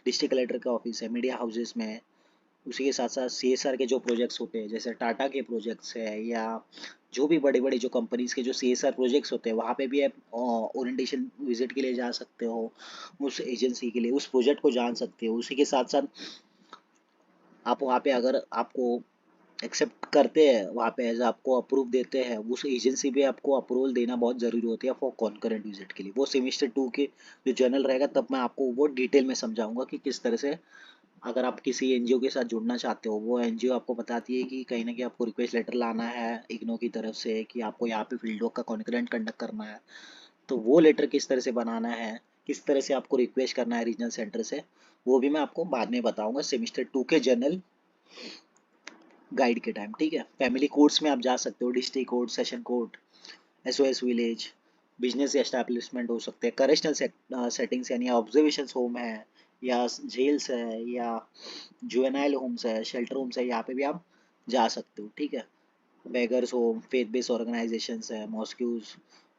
डिस्ट्रिक्ट कलेक्टर का ऑफिस है, मीडिया हाउसेस में। उसी के साथ साथ सीएसआर के जो प्रोजेक्ट्स होते हैं, जैसे टाटा के प्रोजेक्ट्स है या जो भी बड़े बड़े जो कंपनीज के जो सीएसआर प्रोजेक्ट्स होते हैं, वहाँ पे भी आप ओरिएंटेशन विजिट के लिए जा सकते हो, उस एजेंसी के लिए उस प्रोजेक्ट को जान सकते हो। उसी के साथ साथ आप वहाँ पे अगर आपको एक्सेप्ट करते हैं, वहाँ पे एज आपको अप्रूव देते हैं, उस एजेंसी पे आपको अप्रूवल देना बहुत ज़रूरी होती है फॉर कॉन्करेंट विजिट के लिए। वो सेमेस्टर 2 के जो जर्नल रहेगा तब मैं आपको वो डिटेल में समझाऊंगा कि किस तरह से अगर आप किसी एनजीओ के साथ जुड़ना चाहते हो, वो एनजीओ आपको बताती है कि कहीं ना कहीं आपको रिक्वेस्ट लेटर लाना है इग्नो की तरफ से कि आपको यहाँ पे फील्ड वर्क का कॉन्करेंट कंडक्ट करना है। तो वो लेटर किस तरह से बनाना है, किस तरह से आपको रिक्वेस्ट करना है रीजनल सेंटर से, वो भी मैं आपको बाद में बताऊंगा सेमेस्टर 2 के जर्नल गाइड के टाइम, ठीक है। फैमिली कोर्ट्स में आप जा सकते हो, district court, session court, SOS village, business establishment हो सकते हैं, करेक्शनल सेटिंग्स यानी ऑब्जर्वेशन होम है या जेल्स है या जुवेनाइल होम्स है, शेल्टर होम्स है, यहाँ पे भी आप जा सकते हो, ठीक है। Beggars home, faith based organisations है, मॉस्क्यूज,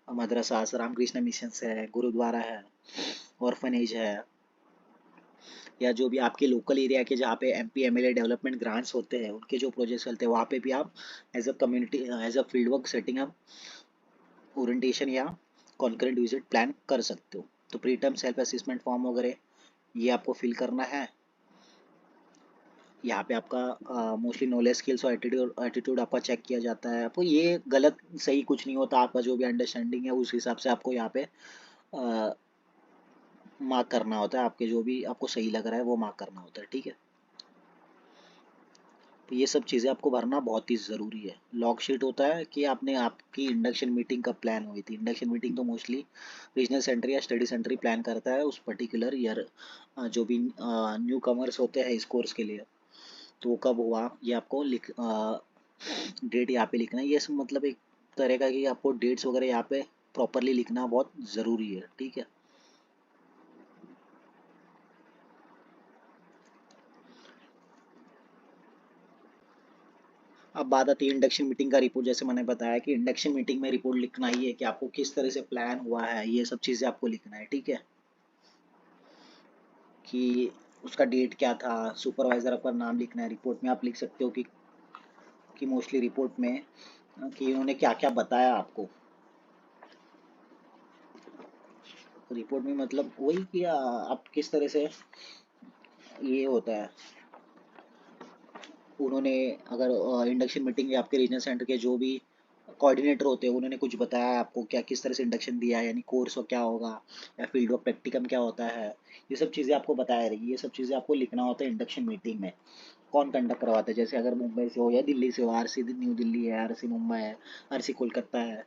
मदरसास, रामकृष्ण मिशंस है, गुरुद्वारा है, ऑर्फनेज है, या जो भी आपके लोकल एरिया के जहाँ पे एमपी एमएलए डेवलपमेंट ग्रांट्स होते हैं, उनके जो प्रोजेक्ट्स चलते हैं, वहाँ पे भी आप as a community as a field work setting आप ओरिएंटेशन या कॉन्करेंट विजिट प्लान कर सकते हो। तो pre term self assessment form वगैरह ये आपको फिल करना है। यहाँ पे आपका मोस्टली नॉलेज, स्किल्स और एटीट्यूड एटीट्यूड आपका चेक किया जाता है। आपको ये गलत सही कुछ नहीं होता, आपका जो भी अंडरस्टैंडिंग है उस हिसाब से आपको यहाँ पे मार्क करना होता है, आपके जो भी आपको सही लग रहा है वो मार्क करना होता है, ठीक है। तो ये सब चीज़ें आपको भरना बहुत ही ज़रूरी है। लॉग शीट होता है कि आपने आपकी इंडक्शन मीटिंग कब प्लान हुई थी। इंडक्शन मीटिंग तो मोस्टली रीजनल सेंटर या स्टडी सेंटर ही प्लान करता है उस पर्टिकुलर ईयर, जो भी न्यू कमर्स होते हैं इस कोर्स के लिए। तो वो कब हुआ ये आपको डेट यहाँ पे लिखना है। ये सब मतलब एक तरह का कि आपको डेट्स वगैरह यहाँ पे प्रॉपरली लिखना बहुत ज़रूरी है, ठीक है। अब बात आती है इंडक्शन मीटिंग का रिपोर्ट। जैसे मैंने बताया कि इंडक्शन मीटिंग में रिपोर्ट लिखना ही है कि आपको किस तरह से प्लान हुआ है, ये सब चीज़ें आपको लिखना है, ठीक है। कि उसका डेट क्या था, सुपरवाइजर का नाम लिखना है। रिपोर्ट में आप लिख सकते हो कि मोस्टली रिपोर्ट में कि उन्होंने क्या क्या बताया आपको। रिपोर्ट में मतलब वही कि आप किस तरह से ये होता है, उन्होंने अगर इंडक्शन मीटिंग या आपके रीजनल सेंटर के जो भी कोऑर्डिनेटर होते हैं उन्होंने कुछ बताया आपको क्या किस तरह से इंडक्शन दिया है, यानी कोर्स क्या होगा या फील्ड वर्क प्रैक्टिकम क्या होता है, ये सब चीज़ें आपको बताया रहेगी। ये सब चीज़ें आपको लिखना होता है इंडक्शन मीटिंग में। कौन कंडक्ट करवाता है, जैसे अगर मुंबई से हो या दिल्ली से हो, आरसी न्यू दिल्ली है, आरसी मुंबई है, आरसी कोलकाता है,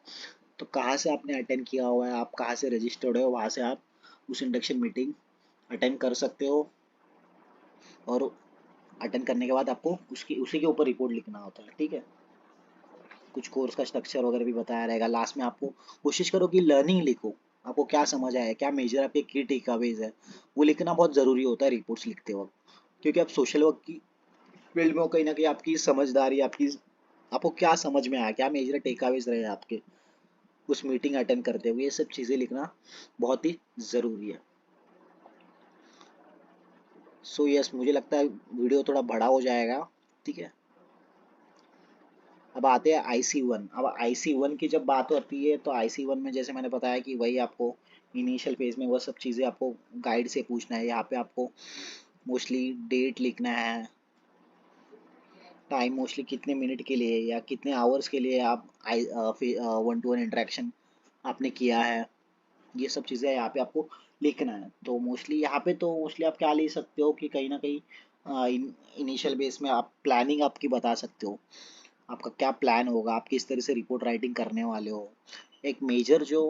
तो कहाँ से आपने अटेंड किया हुआ है, आप कहाँ से रजिस्टर्ड हो, वहाँ से आप उस इंडक्शन मीटिंग अटेंड कर सकते हो। और अटेंड करने के बाद आपको उसकी उसी के ऊपर रिपोर्ट लिखना होता है, ठीक है। कुछ कोर्स का स्ट्रक्चर वगैरह भी बताया रहेगा। लास्ट में आपको कोशिश करो कि लर्निंग लिखो, आपको क्या समझ आया, क्या मेजर आपके की टेकअवेज है, वो लिखना बहुत ज़रूरी होता है रिपोर्ट्स लिखते वक्त। क्योंकि आप सोशल वर्क की फील्ड में हो, कहीं ना कहीं आपकी समझदारी, आपकी आपको क्या समझ में आया, क्या मेजर टेकअवेज रहे आपके उस मीटिंग अटेंड करते हुए, ये सब चीज़ें लिखना बहुत ही ज़रूरी है। सो यस, मुझे लगता है वीडियो थोड़ा बड़ा हो जाएगा, ठीक है। अब आते हैं IC1। अब IC1 की जब बात होती है तो IC1 में जैसे मैंने बताया कि वही आपको इनिशियल फेज में वो सब चीज़ें आपको गाइड से पूछना है। यहाँ पे आपको मोस्टली डेट लिखना है, टाइम मोस्टली कितने मिनट के लिए या कितने आवर्स के लिए आप वन टू वन इंटरेक्शन आपने किया है, ये सब चीज़ें यहाँ पे आपको लिखना है। तो मोस्टली यहाँ पे तो मोस्टली आप क्या लिख सकते हो कि कहीं ना कहीं इनिशियल बेस में आप प्लानिंग आपकी बता सकते हो, आपका क्या प्लान होगा, आप किस तरह से रिपोर्ट राइटिंग करने वाले हो। एक मेजर जो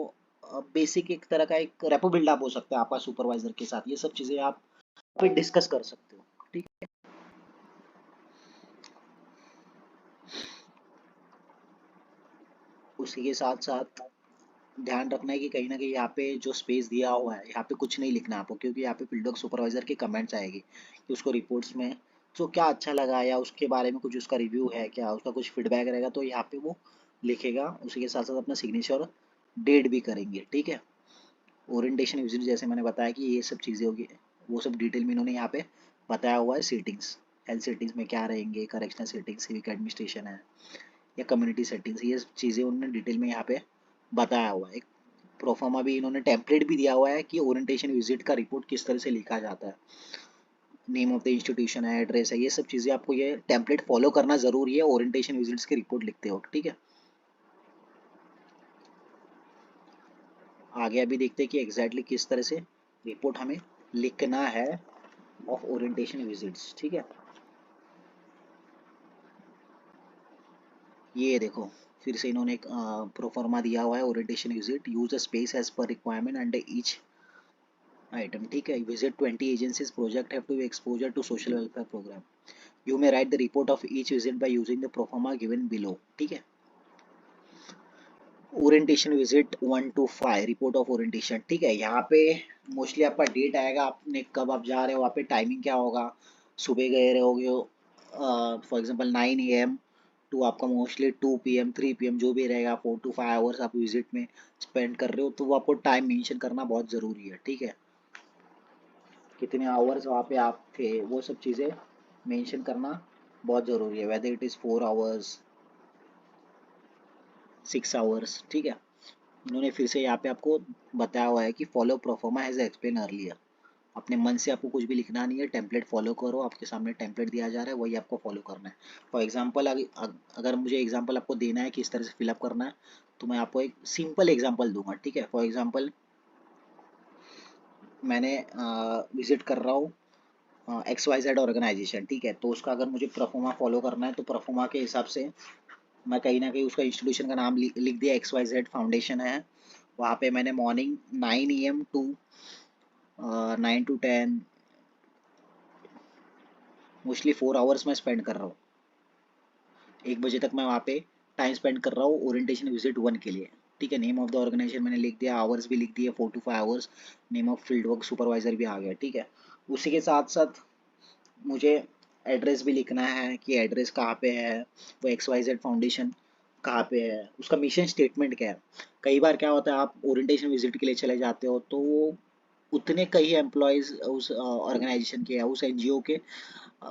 बेसिक एक तरह का एक रेपो बिल्डअप हो सकता है आपका सुपरवाइजर के साथ, ये सब चीज़ें आप पे डिस्कस कर सकते हो। ठीक है। उसी के साथ साथ ध्यान रखना है कि कहीं ना कहीं यहाँ पे जो स्पेस दिया हुआ है यहाँ पे कुछ नहीं लिखना आपको, क्योंकि यहाँ पे फील्डवर्क सुपरवाइजर के कमेंट्स आएगी कि उसको रिपोर्ट्स में जो क्या अच्छा लगा या उसके बारे में कुछ उसका रिव्यू है क्या, उसका कुछ फीडबैक रहेगा तो यहाँ पे वो लिखेगा। उसी के साथ साथ अपना सिग्नेचर डेट भी करेंगे। ठीक है। ओरिएंटेशन विजिट जैसे मैंने बताया कि ये सब चीज़ें होगी, वो सब डिटेल में इन्होंने यहाँ पे बताया हुआ है। सेटिंग्स, हेल्थ सेटिंग्स में क्या रहेंगे, करेक्शनल सेटिंग्स, सिविक एडमिनिस्ट्रेशन है या कम्युनिटी सेटिंग्स, ये चीज़ें उन्होंने डिटेल में यहाँ पे बताया हुआ है। एक प्रोफार्मा भी इन्होंने टेम्पलेट भी दिया हुआ है कि ओरिएंटेशन विजिट का रिपोर्ट किस तरह से लिखा जाता है, नेम ऑफ द इंस्टीट्यूशन है, एड्रेस है, ये सब चीज़ें आपको ये टेम्पलेट फॉलो करना ज़रूरी है ओरिएंटेशन विजिट्स की रिपोर्ट लिखते हो। ठीक है। आगे अभी देखते हैं कि एग्जैक्टली किस तरह से रिपोर्ट हमें लिखना है ऑफ ओरिएंटेशन विजिट्स। ठीक है। ये देखो, फिर से इन्होंने एक प्रोफार्मा दिया हुआ है orientation visit, use the space as per requirement under each item. ठीक है। Visit 20 agencies, project have to exposure to social welfare programme. You may write the report of each visit by using the proforma given below. ठीक है। Orientation visit 1 to 5, report of orientation. ठीक है। यहाँ पे mostly आपका date आएगा, आपने कब आप जा रहे हो, वहाँ पे टाइमिंग क्या होगा, सुबह गए रहोगे फॉर एग्जांपल 9 AM टू आपका मोस्टली 2 PM 3 PM जो भी रहेगा, 4 to 5 आवर्स आप विजिट में स्पेंड कर रहे हो, तो वो आपको टाइम मेंशन करना बहुत ज़रूरी है। ठीक है। कितने आवर्स वहाँ पे आप थे, वो सब चीज़ें मेंशन करना बहुत ज़रूरी है, weather it is 4 hours 6 hours. ठीक है। उन्होंने फिर से यहाँ पे आपको बताया हुआ है कि follow proforma as explain earlier. अपने मन से आपको कुछ भी लिखना नहीं है, टेम्पलेट फॉलो करो, आपके सामने टेम्पलेट दिया जा रहा है वही आपको फॉलो करना है। फॉर एग्जांपल अगर मुझे एग्जांपल आपको देना है कि इस तरह से फिलअप करना है, तो मैं आपको एक सिंपल एग्जांपल दूंगा। ठीक है। फॉर एग्जांपल मैंने विजिट कर रहा हूँ XYZ ऑर्गेनाइजेशन। ठीक है। तो उसका अगर मुझे प्रोफोमा फॉलो करना है तो प्रोफोमा के हिसाब से मैं कहीं ना कहीं उसका इंस्टीट्यूशन का नाम लिख दिया, XYZ फाउंडेशन है। वहाँ पे मैंने morning 9 AM to 9 to 10, mostly 4 hours में स्पेंड कर रहा हूँ। 1 बजे तक मैं वहाँ पे टाइम स्पेंड कर रहा हूँ ओरिएंटेशन विजिट 1 के लिए। ठीक है। नेम ऑफ द ऑर्गेनाइजेशन मैंने लिख दिया, आवर्स भी लिख दिए, 4 to 5 hours, name of field work supervisor भी आ गया। ठीक है। उसी के साथ साथ मुझे एड्रेस भी लिखना है कि एड्रेस कहाँ पे है, वो XYZ फाउंडेशन कहाँ पे है, उसका मिशन स्टेटमेंट क्या है। कई बार क्या होता है, आप ओरिएंटेशन विजिट के लिए चले जाते हो तो वो उतने कई एम्प्लॉयज़ उस ऑर्गेनाइजेशन के या उस NGO के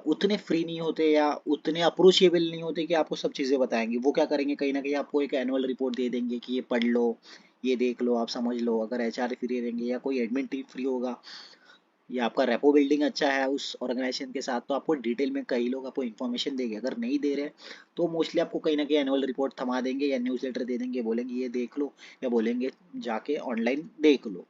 उतने फ्री नहीं होते या उतने अप्रोचेबल नहीं होते कि आपको सब चीज़ें बताएंगे। वो क्या करेंगे, कहीं ना कहीं आपको एक एनुअल रिपोर्ट दे देंगे कि ये पढ़ लो, ये देख लो, आप समझ लो। अगर HR फ्री रहेंगे या कोई एडमिन टीम फ्री होगा या आपका रेपो बिल्डिंग अच्छा है उस ऑर्गेनाइजेशन के साथ, तो आपको डिटेल में कई लोग आपको इन्फॉर्मेशन देंगे। अगर नहीं दे रहे तो मोस्टली आपको कहीं ना कहीं एनुअल रिपोर्ट थमा देंगे या न्यूज़लेटर दे देंगे, बोलेंगे ये देख लो, या बोलेंगे जाके ऑनलाइन देख लो।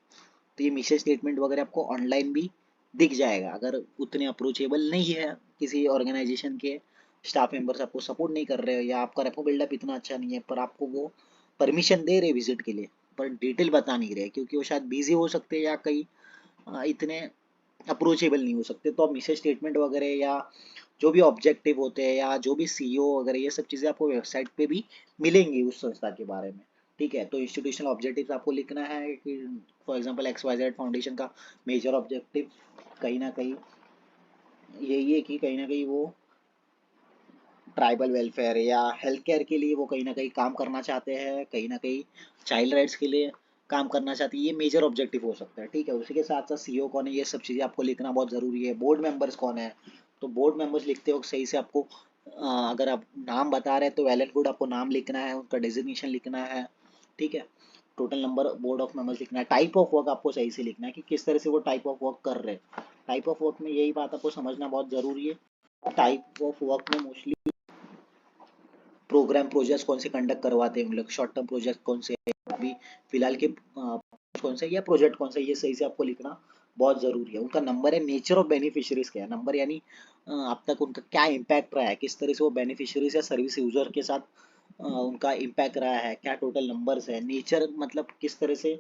तो ये मिशन स्टेटमेंट वगैरह आपको ऑनलाइन भी दिख जाएगा। अगर उतने अप्रोचेबल नहीं है किसी ऑर्गेनाइजेशन के स्टाफ मेंबर्स, आपको सपोर्ट नहीं कर रहे हो या आपका रेपो बिल्डअप इतना अच्छा नहीं है, पर आपको वो परमिशन दे रहे विजिट के लिए, पर डिटेल बता नहीं रहे क्योंकि वो शायद बिजी हो सकते हैं या कहीं इतने अप्रोचेबल नहीं हो सकते, तो आप मिशन स्टेटमेंट वगैरह या जो भी ऑब्जेक्टिव होते हैं या जो भी CEO वगैरह, ये सब चीज़ें आपको वेबसाइट पे भी मिलेंगी उस संस्था के बारे में। ठीक है। तो इंस्टीट्यूशनल ऑब्जेक्टिव्स आपको लिखना है कि फॉर एग्जांपल XYZ फाउंडेशन का मेजर ऑब्जेक्टिव कहीं ना कहीं यही है कि कहीं ना कहीं वो ट्राइबल वेलफेयर या हेल्थ केयर के लिए वो कहीं ना कहीं काम करना चाहते हैं, कहीं ना कहीं चाइल्ड राइट्स के लिए काम करना चाहती है। ये मेजर ऑब्जेक्टिव हो सकता है। ठीक है। उसी के साथ साथ CEO कौन है, ये सब चीज़ें आपको लिखना बहुत ज़रूरी है। बोर्ड मेंबर्स कौन है, तो बोर्ड मेंबर्स लिखते हो सही से आपको अगर आप नाम बता रहे हैं तो वेल एंड गुड आपको नाम लिखना है, उनका डेजिग्नेशन लिखना है। ठीक है। Total number board of members लिखना है, टाइप ऑफ वर्क आपको सही से लिखना है कि किस तरह से वो टाइप ऑफ वर्क कर रहे हैं। टाइप ऑफ वर्क में यही बात आपको समझना बहुत ज़रूरी है। टाइप ऑफ वर्क में मोस्टली प्रोग्राम प्रोजेक्ट्स कौन से कंडक्ट करवाते हैं, मतलब शॉर्ट टर्म प्रोजेक्ट कौन से हैं, अभी फिलहाल के कौन से या प्रोजेक्ट कौन सा, ये सही से आपको लिखना बहुत जरूरी है। उनका नंबर है, नेचर ऑफ बेनिफिशियरीज क्या है, नंबर यानी अब तक उनका क्या इम्पैक्ट रहा है, किस तरह से वो बेनिफिशियरीज या सर्विस यूजर के साथ उनका इम्पैक्ट रहा है, क्या टोटल नंबर्स है। नेचर मतलब किस तरह से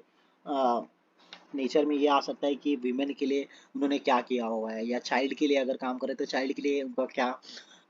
नेचर में ये आ सकता है कि विमेन के लिए उन्होंने क्या किया हुआ है, या चाइल्ड के लिए अगर काम करे तो चाइल्ड के लिए उनका क्या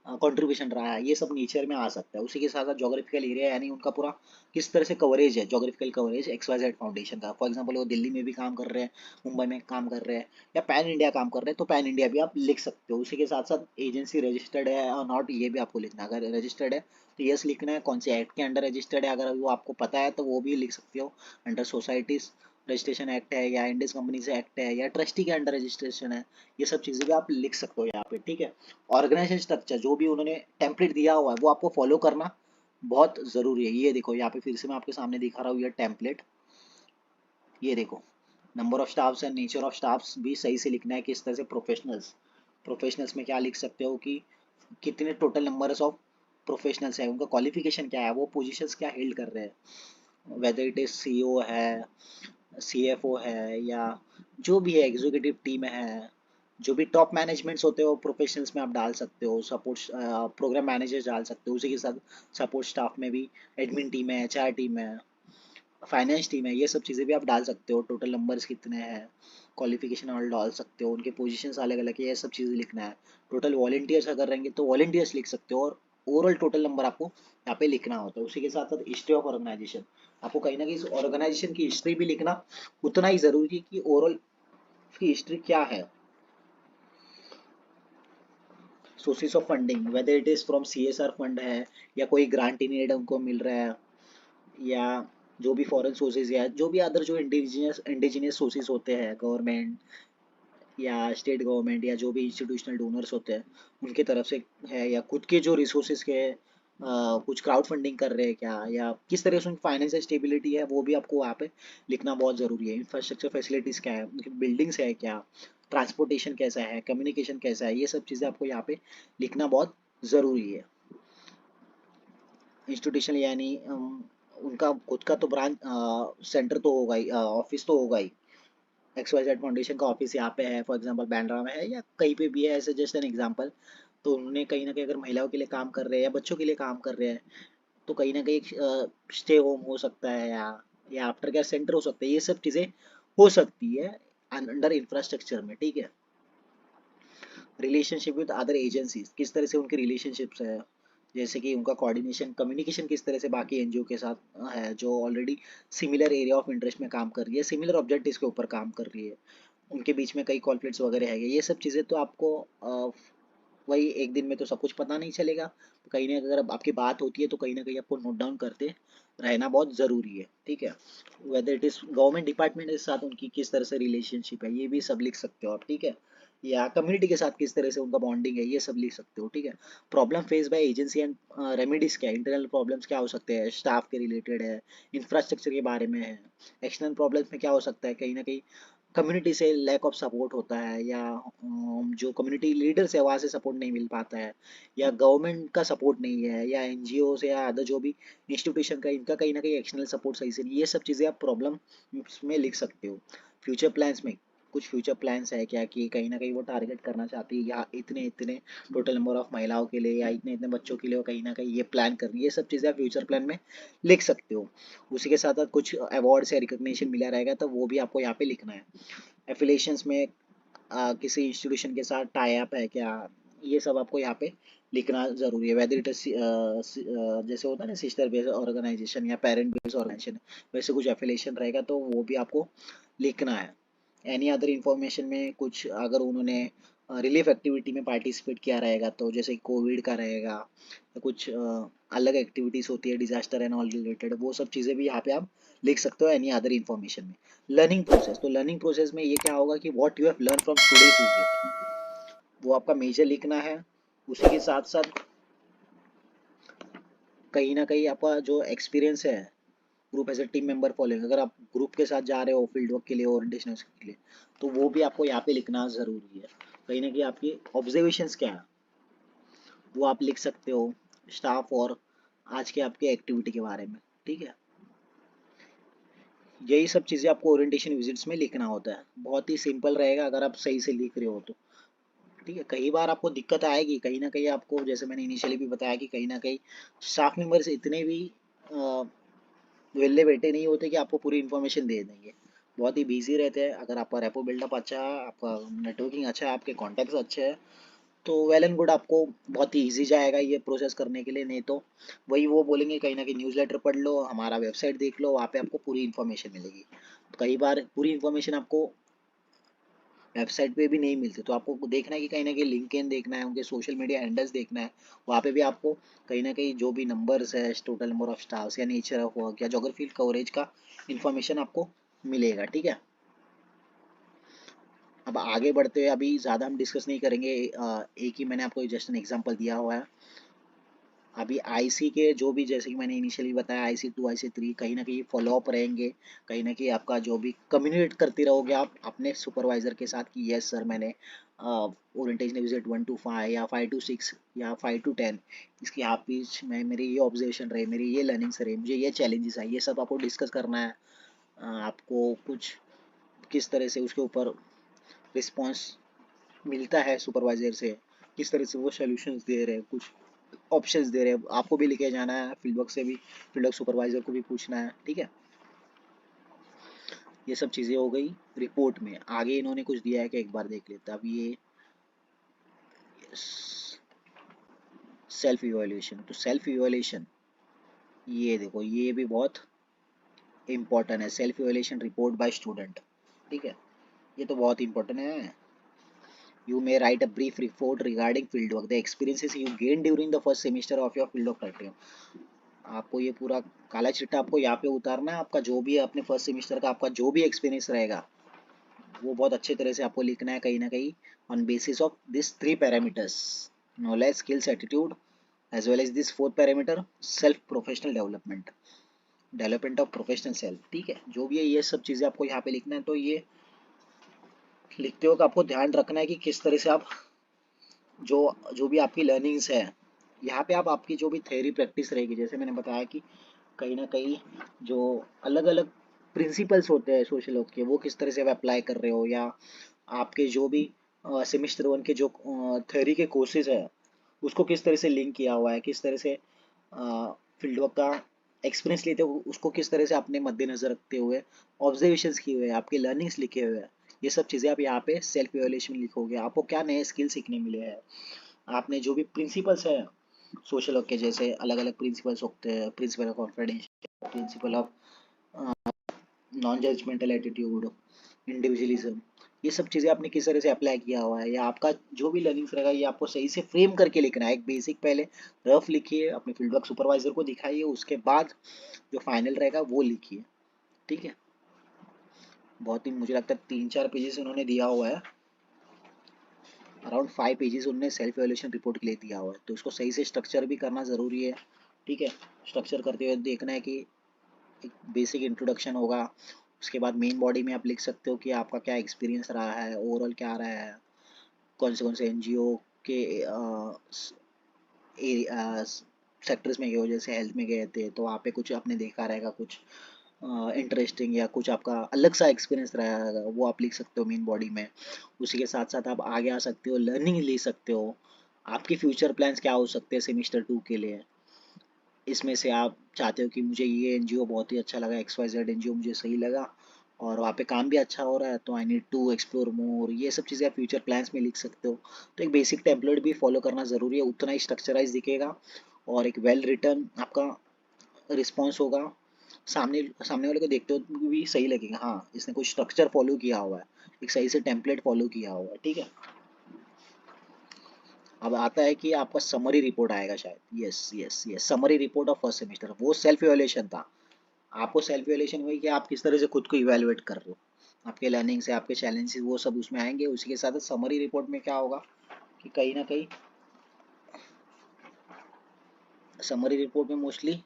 कंट्रीब्यूशन रहा है, ये सब नेचर में आ सकता है। उसी के साथ साथ जोग्राफिकल एरिया यानी उनका पूरा किस तरह से कवरेज है, जोग्राफिकल कवरेज XYZ फाउंडेशन का। फॉर एग्जांपल वो दिल्ली में भी काम कर रहे हैं, मुंबई में काम कर रहे हैं, या पैन इंडिया काम कर रहे हैं, तो पैन इंडिया भी आप लिख सकते हो। उसी के साथ साथ एजेंसी रजिस्टर्ड है और नॉट, ये भी आपको लिखना है। अगर रजिस्टर्ड है तो यस लिखना है, कौन से एक्ट के अंडर रजिस्टर्ड है अगर वो आपको पता है तो वो भी लिख सकते हो। अंडर सोसाइटीज रजिस्ट्रेशन एक्ट है, या इंडियस कंपनी से एक्ट है, या ट्रस्टी के अंडर रजिस्ट्रेशन है, ये सब चीज़ें भी आप लिख सकते हो यहाँ पे, ठीक है। ऑर्गेनाइजेशन स्ट्रक्चर जो भी उन्होंने टेम्पलेट दिया हुआ है वो आपको फॉलो करना बहुत ज़रूरी है। ये देखो यहाँ पे फिर से मैं आपके सामने दिखा रहा हूँ ये टेम्पलेट, ये देखो। Number of staffs and nature of staffs भी सही से लिखना है। किस तरह से प्रोफेशनल्स, प्रोफेशनल्स में क्या लिख सकते हो कि कितने टोटल नंबर्स ऑफ प्रोफेशनल्स है, उनका क्वालिफिकेशन क्या है, वो पोजीशंस क्या हेल्ड कर रहे हैं, वेदर इट इज CEO है, CFO है, या जो भी है एग्जीक्यूटिव टीम है, जो भी टॉप मैनेजमेंट्स होते हो प्रोफेशनल्स में आप डाल सकते हो। सपोर्ट प्रोग्राम मैनेजर्स डाल सकते हो। उसी के साथ सपोर्ट स्टाफ में भी एडमिन टीम है, HR टीम है, फाइनेंस टीम है, ये सब चीज़ें भी आप डाल सकते हो। टोटल नंबर्स कितने हैं, क्वालिफिकेशन और डाल सकते हो, उनके पोजीशंस अलग अलग है, ये सब चीज़ें लिखना है। टोटल वॉलंटियर्स अगर रहेंगे तो वॉलंटियर्स लिख सकते हो, और ओवरऑल टोटल नंबर आपको यहाँ पे लिखना होता है। उसी के साथ साथ हिस्ट्री ऑफ ऑर्गेनाइजेशन, आपको कहीं ना कहीं इस ऑर्गेनाइजेशन की हिस्ट्री भी लिखना उतना ही जरूरी है कि ओवरऑल उसकी हिस्ट्री क्या है। Sources of funding, whether it is from CSR fund है, या कोई ग्रांट इन एड उनको मिल रहा है, या जो भी फॉरेन सोर्सेज या जो भी अदर जो इंडिजिनियस सोर्सेज होते हैं, गवर्नमेंट या स्टेट गवर्नमेंट या जो भी इंस्टीट्यूशनल डोनर्स होते हैं उनके तरफ से है, या खुद के जो रिसोर्सेज के कुछ क्राउड फंडिंग कर रहे हैं क्या, या किस तरह से उनकी फाइनेंशियल स्टेबिलिटी है, वो भी आपको वहाँ पे लिखना बहुत ज़रूरी है। इंफ्रास्ट्रक्चर फैसिलिटीज़ क्या है, उनकी बिल्डिंग्स है क्या, ट्रांसपोर्टेशन कैसा है, कम्युनिकेशन कैसा है, ये सब चीज़ें आपको यहाँ पे लिखना बहुत ज़रूरी है। इंस्टीट्यूशन यानी उनका खुद का तो ब्रांच सेंटर तो होगा ही, ऑफिस तो होगा ही। XYZ फाउंडेशन का ऑफिस यहाँ पे है, फॉर एग्जांपल बांद्रा में है, या कहीं पे भी है, ऐसे जस्ट एन एग्जांपल। तो उन्होंने कहीं ना कहीं अगर महिलाओं के लिए काम कर रहे हैं या बच्चों के लिए काम कर रहे हैं, तो कहीं ना कहीं स्टे होम हो सकता है, या आफ्टर केयर सेंटर हो सकता है, ये सब चीज़ें हो सकती है अंडर इंफ्रास्ट्रक्चर में, ठीक है। रिलेशनशिप विद अदर एजेंसीज, किस तरह से उनके रिलेशनशिप्स है, जैसे कि उनका कोऑर्डिनेशन कम्युनिकेशन किस तरह से बाकी NGO के साथ है जो already similar area of interest में काम कर रही है, सिमिलर ऑब्जेक्टिव्स के ऊपर काम कर रही है, उनके बीच में कई कॉन्फ्लिक्ट्स वगैरह है, ये सब चीज़ें तो आपको वही एक दिन में तो सब कुछ पता नहीं चलेगा, तो कहीं ना अगर आपकी बात होती है तो कहीं ना कहीं आपको नोट डाउन करते रहना बहुत ज़रूरी है, ठीक है। Weather it is government department के साथ उनकी किस तरह से रिलेशनशिप है, ये भी सब लिख सकते हो आप, ठीक है। या कम्युनिटी के साथ किस तरह से उनका बॉन्डिंग है, ये सब लिख सकते हो, ठीक है। Problem face by agency and remedies क्या है, इंटरनल प्रॉब्लम्स क्या हो सकते हैं, स्टाफ के रिलेटेड है, इंफ्रास्ट्रक्चर के बारे में है। एक्सटर्नल प्रॉब्लम्स में क्या हो सकता है, कहीं ना कहीं कम्युनिटी से लैक ऑफ सपोर्ट होता है, या जो कम्युनिटी लीडर्स है वहाँ से सपोर्ट नहीं मिल पाता है, या गवर्नमेंट का सपोर्ट नहीं है, या NGO से या अदर जो भी इंस्टीट्यूशन का इनका कहीं ना कहीं एक्सटर्नल सपोर्ट सही से नहीं, ये सब चीज़ें आप प्रॉब्लम में लिख सकते हो। फ्यूचर प्लान्स में कुछ फ्यूचर प्लान्स है क्या, कि कहीं ना कहीं वो टारगेट करना चाहती है, या इतने इतने टोटल नंबर ऑफ महिलाओं के लिए या इतने इतने बच्चों के लिए वो कहीं ना कहीं ये प्लान कर रही है, ये सब चीज़ें आप फ्यूचर प्लान में लिख सकते हो। उसी के साथ साथ कुछ अवार्ड्स या रिकग्निशन मिला रहेगा तो वो भी आपको यहाँ पे लिखना है। एफिलिएशंस में किसी इंस्टीट्यूशन के साथ टाई अप है क्या, ये सब आपको यहाँ पे लिखना जरूरी है। वेदर इट जैसे होता है ना सिस्टर बेस्ड ऑर्गेनाइजेशन या पेरेंट बेस्ड ऑर्गेनाइजेशन, वैसे कुछ एफिलिएशन रहेगा तो वो भी आपको लिखना है। एनी अदर इंफॉर्मेशन में कुछ अगर उन्होंने रिलीफ एक्टिविटी में पार्टिसिपेट किया रहेगा तो जैसे कोविड का रहेगा, या कुछ अलग एक्टिविटीज़ होती है डिजास्टर एंड ऑल रिलेटेड, वो सब चीज़ें भी यहाँ पे आप लिख सकते हो एनी अदर इंफॉर्मेशन में। लर्निंग प्रोसेस, तो लर्निंग प्रोसेस में ये क्या होगा कि what you have learn from today's visit, वो आपका मेजर लिखना है। उसी के साथ साथ कहीं ना कहीं आपका जो एक्सपीरियंस है group as a team member following, अगर आप ग्रुप के साथ जा रहे हो फील्ड वर्क के लिए, ओरिएंटेशन के लिए, तो वो भी आपको यहाँ पे लिखना ज़रूरी है। कहीं ना कहीं आपकी ऑब्जर्वेशंस क्या है वो आप लिख सकते हो। स्टाफ और आज के आपके एक्टिविटी के बारे में, ठीक है। यही सब चीज़ें आपको ओरिएंटेशन विजिट्स में लिखना होता है, बहुत ही सिंपल रहेगा अगर आप सही से लिख रहे हो तो, ठीक है। कई बार आपको दिक्कत आएगी, कहीं ना कहीं आपको, जैसे मैंने इनिशियली भी बताया कि कहीं ना कहीं स्टाफ मेंबर्स इतने भी वेले बैठे नहीं होते कि आपको पूरी इन्फॉर्मेशन दे देंगे, बहुत ही बिजी रहते हैं। अगर आपका रेपो बिल्डअप अच्छा है, आपका नेटवर्किंग अच्छा है, आपके कॉन्टैक्ट्स अच्छे हैं, तो वेल एंड गुड, आपको बहुत ही ईजी जाएगा ये प्रोसेस करने के लिए। नहीं तो वही वो बोलेंगे कहीं ना कहीं न्यूज़लेटर पढ़ लो, हमारा वेबसाइट देख लो, वहाँ पे आपको पूरी इन्फॉर्मेशन मिलेगी। तो कई बार पूरी इन्फॉर्मेशन आपको वेबसाइट पे भी नहीं मिलती, तो आपको देखना है कि कहीं ना कहीं लिंक्डइन देखना है, उनके सोशल मीडिया हैंडल्स देखना है, वहाँ पे भी आपको कहीं ना कहीं जो भी नंबर्स है, टोटल नंबर ऑफ स्टाफ्स या नेचर ऑफ वर्क या जोग्राफिकल कवरेज का इन्फॉर्मेशन आपको मिलेगा, ठीक है। अब आगे बढ़ते हुए अभी ज़्यादा हम डिस्कस नहीं करेंगे, एक ही मैंने आपको जस्ट एन एग्जांपल दिया हुआ है। अभी आईसी के जो भी, जैसे कि मैंने इनिशियली बताया, IC2 IC3 कहीं ना कहीं फॉलो अप रहेंगे, कहीं ना कहीं आपका जो भी कम्युनिकेट करते रहोगे आप अपने सुपरवाइजर के साथ कि यस सर, मैंने ओरिएंटेशन विजिट 1 to 5 या 5 to 6 या 5 to 10, इसकी आप बीच में मेरी ये ऑब्जर्वेशन रहे, मेरी ये लर्निंग्स रहे, मुझे ये चैलेंजेस आए, ये सब आपको डिस्कस करना है। आपको कुछ किस तरह से उसके ऊपर रिस्पॉन्स मिलता है सुपरवाइजर से, किस तरह से वो सोल्यूशंस दे रहे हैं, कुछ ऑप्शंस दे रहे हैं, आपको भी लेके जाना है फील्ड वर्क से भी, फील्ड वर्क सुपरवाइजर को भी पूछना है, ठीक है। ये सब चीज़ें हो गई रिपोर्ट में। आगे इन्होंने कुछ दिया है कि एक बार देख लेते हैं। अब ये सेल्फ इवैल्यूएशन, तो सेल्फ इवैल्यूएशन ये देखो, ये भी बहुत इंपॉर्टेंट है, self evaluation report by student, ठीक है। ये तो बहुत इंपॉर्टेंट है। You may write a brief report regarding fieldwork, the experiences you gained during the first semester of your fieldwork program। आपको ये पूरा काला चिट्ठा आपको यहाँ पे उतारना है, आपका जो भी है अपने फर्स्ट सेमेस्टर का, आपका जो भी एक्सपीरियंस रहेगा वो बहुत अच्छे तरह से आपको लिखना है, कहीं ना कहीं on basis of this 3 parameters, knowledge, skills, attitude, as well as this 4th parameter, self professional development, development of professional self, ठीक है। जो भी है ये सब चीज़ें आपको यहाँ पे लिखना है। तो ये लिखते वक्त आपको ध्यान रखना है कि किस तरह से आप जो जो भी आपकी लर्निंग्स है, यहाँ पे आप आपकी जो भी थ्योरी प्रैक्टिस रहेगी, जैसे मैंने बताया कि कहीं ना कहीं जो अलग अलग प्रिंसिपल्स होते हैं सोशल वर्क के, वो किस तरह से आप अप्लाई कर रहे हो, या आपके जो भी सेमेस्टर 1 के जो थ्योरी के कोर्सेज है उसको किस तरह से लिंक किया हुआ है, किस तरह से फील्ड वर्क का एक्सपीरियंस लेते हो उसको किस तरह से आपने मद्देनजर रखते हुए ऑब्जर्वेशंस किए हुए हैं, आपके लर्निंग्स लिखे हुए हैं, ये सब चीज़ें आप यहाँ पे सेल्फ इवैल्यूएशन लिखोगे। आपको क्या नए स्किल सीखने मिले हैं, आपने जो भी प्रिंसिपल्स है सोशल वर्क के, जैसे अलग अलग प्रिंसिपल्स होते हैं, principle of confidential, principle of non judgemental attitude, individualism, ये सब चीज़ें आपने किस तरह से अप्लाई किया हुआ है, या आपका जो भी लर्निंग्स रहेगा ये आपको सही से फ्रेम करके लिखना है। एक बेसिक पहले रफ लिखिए, अपने फील्ड वर्क सुपरवाइजर को दिखाइए, उसके बाद जो फाइनल रहेगा वो लिखिए, ठीक है। बहुत ही मुझे लगता है 3-4 पेजेस उन्होंने दिया हुआ है, अराउंड 5 पेजेस उन्होंने सेल्फ एवेल्यूशन रिपोर्ट के लिए दिया हुआ है, तो उसको सही से स्ट्रक्चर भी करना ज़रूरी है, ठीक है। स्ट्रक्चर करते हुए देखना है कि एक बेसिक इंट्रोडक्शन होगा, उसके बाद मेन बॉडी में आप लिख सकते हो कि आपका क्या एक्सपीरियंस रहा है, ओवरऑल क्या रहा है, कौन से NGO के सेक्टर्स में गए हो, जैसे हेल्थ में गए थे तो वहाँ पे कुछ आपने देखा रहेगा, कुछ इंटरेस्टिंग या कुछ आपका अलग सा एक्सपीरियंस रहा है, वो आप लिख सकते हो मेन बॉडी में। उसी के साथ साथ आप आगे आ सकते हो, लर्निंग ले सकते हो, आपके फ्यूचर प्लान्स क्या हो सकते हैं सेमेस्टर 2 के लिए। इसमें से आप चाहते हो कि मुझे ये NGO बहुत ही अच्छा लगा, XYZ NGO मुझे सही लगा और वहाँ पे काम भी अच्छा हो रहा है, तो I need to explore more, ये सब चीज़ें आप फ्यूचर प्लान्स में लिख सकते हो। तो एक बेसिक टेम्पलेट भी फॉलो करना ज़रूरी है, उतना ही स्ट्रक्चराइज दिखेगा और एक वेल रिटर्न आपका रिस्पॉन्स होगा। सामने सामने वाले को देखते हो भी सही लगेगा, हाँ इसने कुछ स्ट्रक्चर फॉलो किया हुआ है, एक सही से टेम्पलेट फॉलो किया हुआ है, ठीक है। अब आता है कि आपका समरी रिपोर्ट आएगा शायद, yes yes yes, summary report of first semester, वो सेल्फ इवैल्यूएशन था। आपको सेल्फ इवैल्यूएशन हुई कि आप किस तरह से खुद को इवैल्यूएट कर रहे हो, आपके लर्निंग से, आपके चैलेंजेस, वो सब उसमें आएंगे। उसी के साथ समरी रिपोर्ट में क्या होगा कि कहीं ना कहीं समरी रिपोर्ट में मोस्टली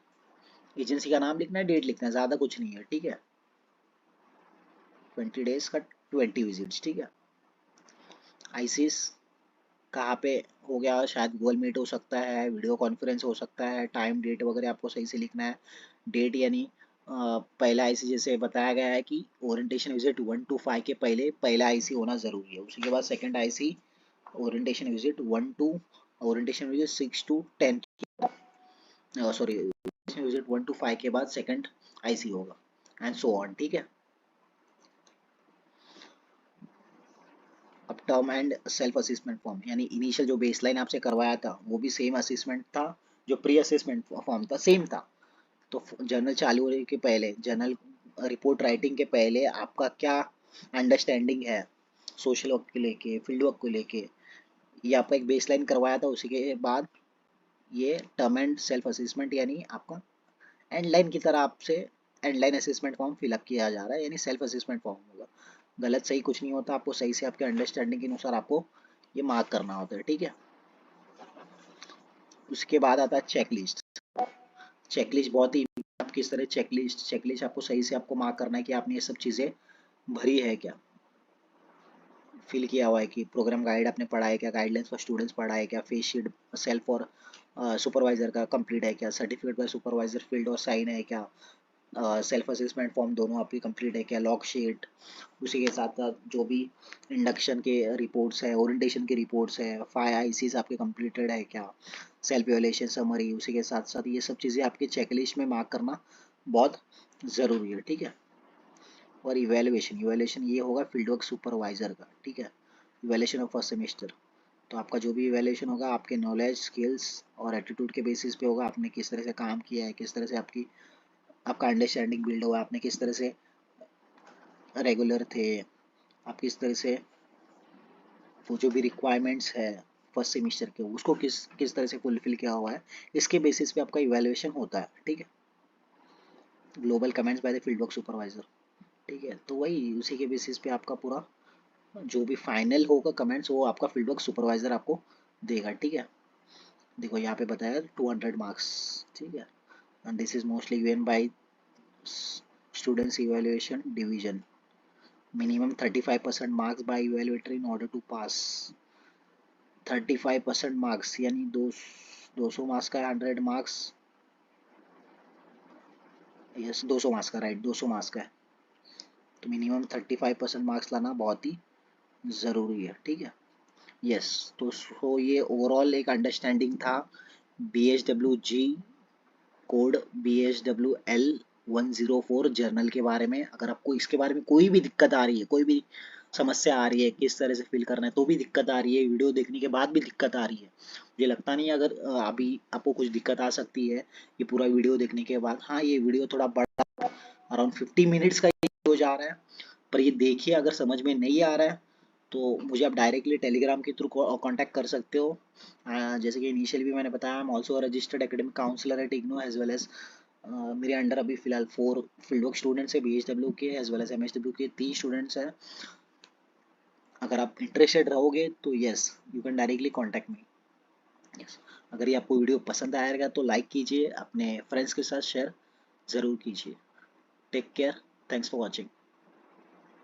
एजेंसी का नाम लिखना है, डेट लिखना है, ज़्यादा कुछ नहीं है, ठीक है। 20 days का 20 विजिट्स, ठीक है। आईसीएस कहाँ पे हो गया, शायद गूगल मीट हो सकता है, वीडियो कॉन्फ्रेंस हो सकता है, टाइम डेट वगैरह आपको सही से लिखना है। डेट यानी पहला आईसी जैसे बताया गया है कि ओरिएंटेशन विजिट 1 to 5 के पहले पहला आईसी होना ज़रूरी है। उसी के बाद second IC orientation visit 1 to orientation visit 6 to 10, sorry orientation visit 1 to 5 के बाद सेकंड आईसी होगा एंड सो ऑन। ठीक है। अब term and self assessment form यानी इनिशियल जो बेसलाइन आपसे करवाया था वो भी सेम असेसमेंट था, जो प्री असेसमेंट फॉर्म था सेम था। तो जर्नल चालू होने के पहले, जर्नल रिपोर्ट राइटिंग के पहले आपका क्या अंडरस्टैंडिंग है सोशल वर्क को लेके, फील्ड वर्क को लेके, ये आपका एक बेसलाइन करवाया था। उसी के बाद ये टर्म एंड सेल्फ असेसमेंट यानी आपका एंड लाइन की तरह आपसे and line assessment form fill up किया जा रहा है, यानी सेल्फ असेसमेंट फॉर्म होगा। गलत सही कुछ नहीं होता, आपको सही से आपके अंडरस्टैंडिंग के अनुसार आपको ये मार्क करना होता है। ठीक है। उसके बाद आता है चेकलिस्ट। चेकलिस्ट बहुत ही, आप किस तरह चेकलिस्ट चेकलिस्ट आपको सही से आपको मार्क करना है कि आपने ये सब चीज़ें भरी है क्या, फिल किया हुआ है कि प्रोग्राम गाइड आपने पढ़ा है क्या, गाइडलाइंस फॉर स्टूडेंट्स पढ़ा है क्या, फेस शीट सेल्फ और सुपरवाइजर का कंप्लीट है क्या, सर्टिफिकेट बाय सुपरवाइजर फील्ड और साइन है क्या, सेल्फ असेसमेंट फॉर्म दोनों आपकी कंप्लीट है क्या, लॉग शीट, उसी के साथ साथ जो भी इंडक्शन के रिपोर्ट्स है, ओरिएंटेशन के रिपोर्ट्स है, 5 आईसीज आपके कंप्लीटेड है क्या, सेल्फ इवैल्यूएशन समरी, उसी के साथ साथ ये सब चीज़ें आपके चेकलिस्ट में मार्क करना बहुत ज़रूरी है। ठीक है। और इवैल्यूएशन इवैल्यूएशन ये होगा फील्ड वर्क सुपरवाइजर का। ठीक है। इवैल्यूएशन ऑफ फर्स्ट सेमेस्टर, तो आपका जो भी इवैल्यूएशन होगा आपके नॉलेज, स्किल्स और एटीट्यूड के बेसिस पे होगा। आपने किस तरह से काम किया है, किस तरह से आपका अंडरस्टैंडिंग बिल्ड हुआ, आपने किस तरह से रेगुलर थे, आप किस तरह से वो जो भी रिक्वायरमेंट्स है फर्स्ट सेमेस्टर के उसको किस किस तरह से फुलफिल किया हुआ है, इसके बेसिस पे आपका इवैल्यूएशन होता है। ठीक है। Global comments by the field work supervisor. ठीक है। तो वही उसी के बेसिस पे आपका पूरा जो भी फाइनल होगा कमेंट्स वो आपका फील्ड वर्क सुपरवाइजर आपको देगा। ठीक है। देखो यहाँ पे बताया 200 मार्क्स। ठीक है। And this is mostly given by students evaluation division. Minimum 35% marks by evaluator in order to pass. 35% marks यानी 200 मार्क्स का 100 मार्क्स, यस 200 मार्क्स का, राइट 200 मार्क्स का है। तो मिनिमम 35% मार्क्स लाना बहुत ही ज़रूरी है। ठीक है। यस। तो ये ओवरऑल एक अंडरस्टैंडिंग था BHWG कोड BHWL 104 जर्नल के बारे में। अगर आपको इसके बारे में कोई भी दिक्कत आ रही है, कोई भी समस्या आ रही है, किस तरह से फिल करना है, तो भी दिक्कत आ रही है, वीडियो देखने के बाद भी दिक्कत आ रही है, मुझे लगता नहीं है अगर अभी आपको कुछ दिक्कत आ सकती है ये पूरा वीडियो देखने के बाद। हाँ, ये वीडियो थोड़ा बड़ा, अराउंड 50 मिनट्स का हो जा रहा है, पर ये देखिए अगर समझ में नहीं आ रहा है तो मुझे आप डायरेक्टली टेलीग्राम के थ्रू कांटेक्ट कर सकते हो। जैसे कि इनिशियली भी मैंने बताया, I am also registered academic counsellor at IGNOU as well as मेरे अंडर अभी फिलहाल 4 फील्ड वर्क स्टूडेंट्स है BHW के एज वेल एज MHW के 3 स्टूडेंट्स हैं। अगर आप इंटरेस्टेड रहोगे तो yes you can directly contact me. Yes. अगर ये आपको वीडियो पसंद आएगा तो लाइक कीजिए, अपने फ्रेंड्स के साथ शेयर ज़रूर कीजिए। Take care, thanks for watching.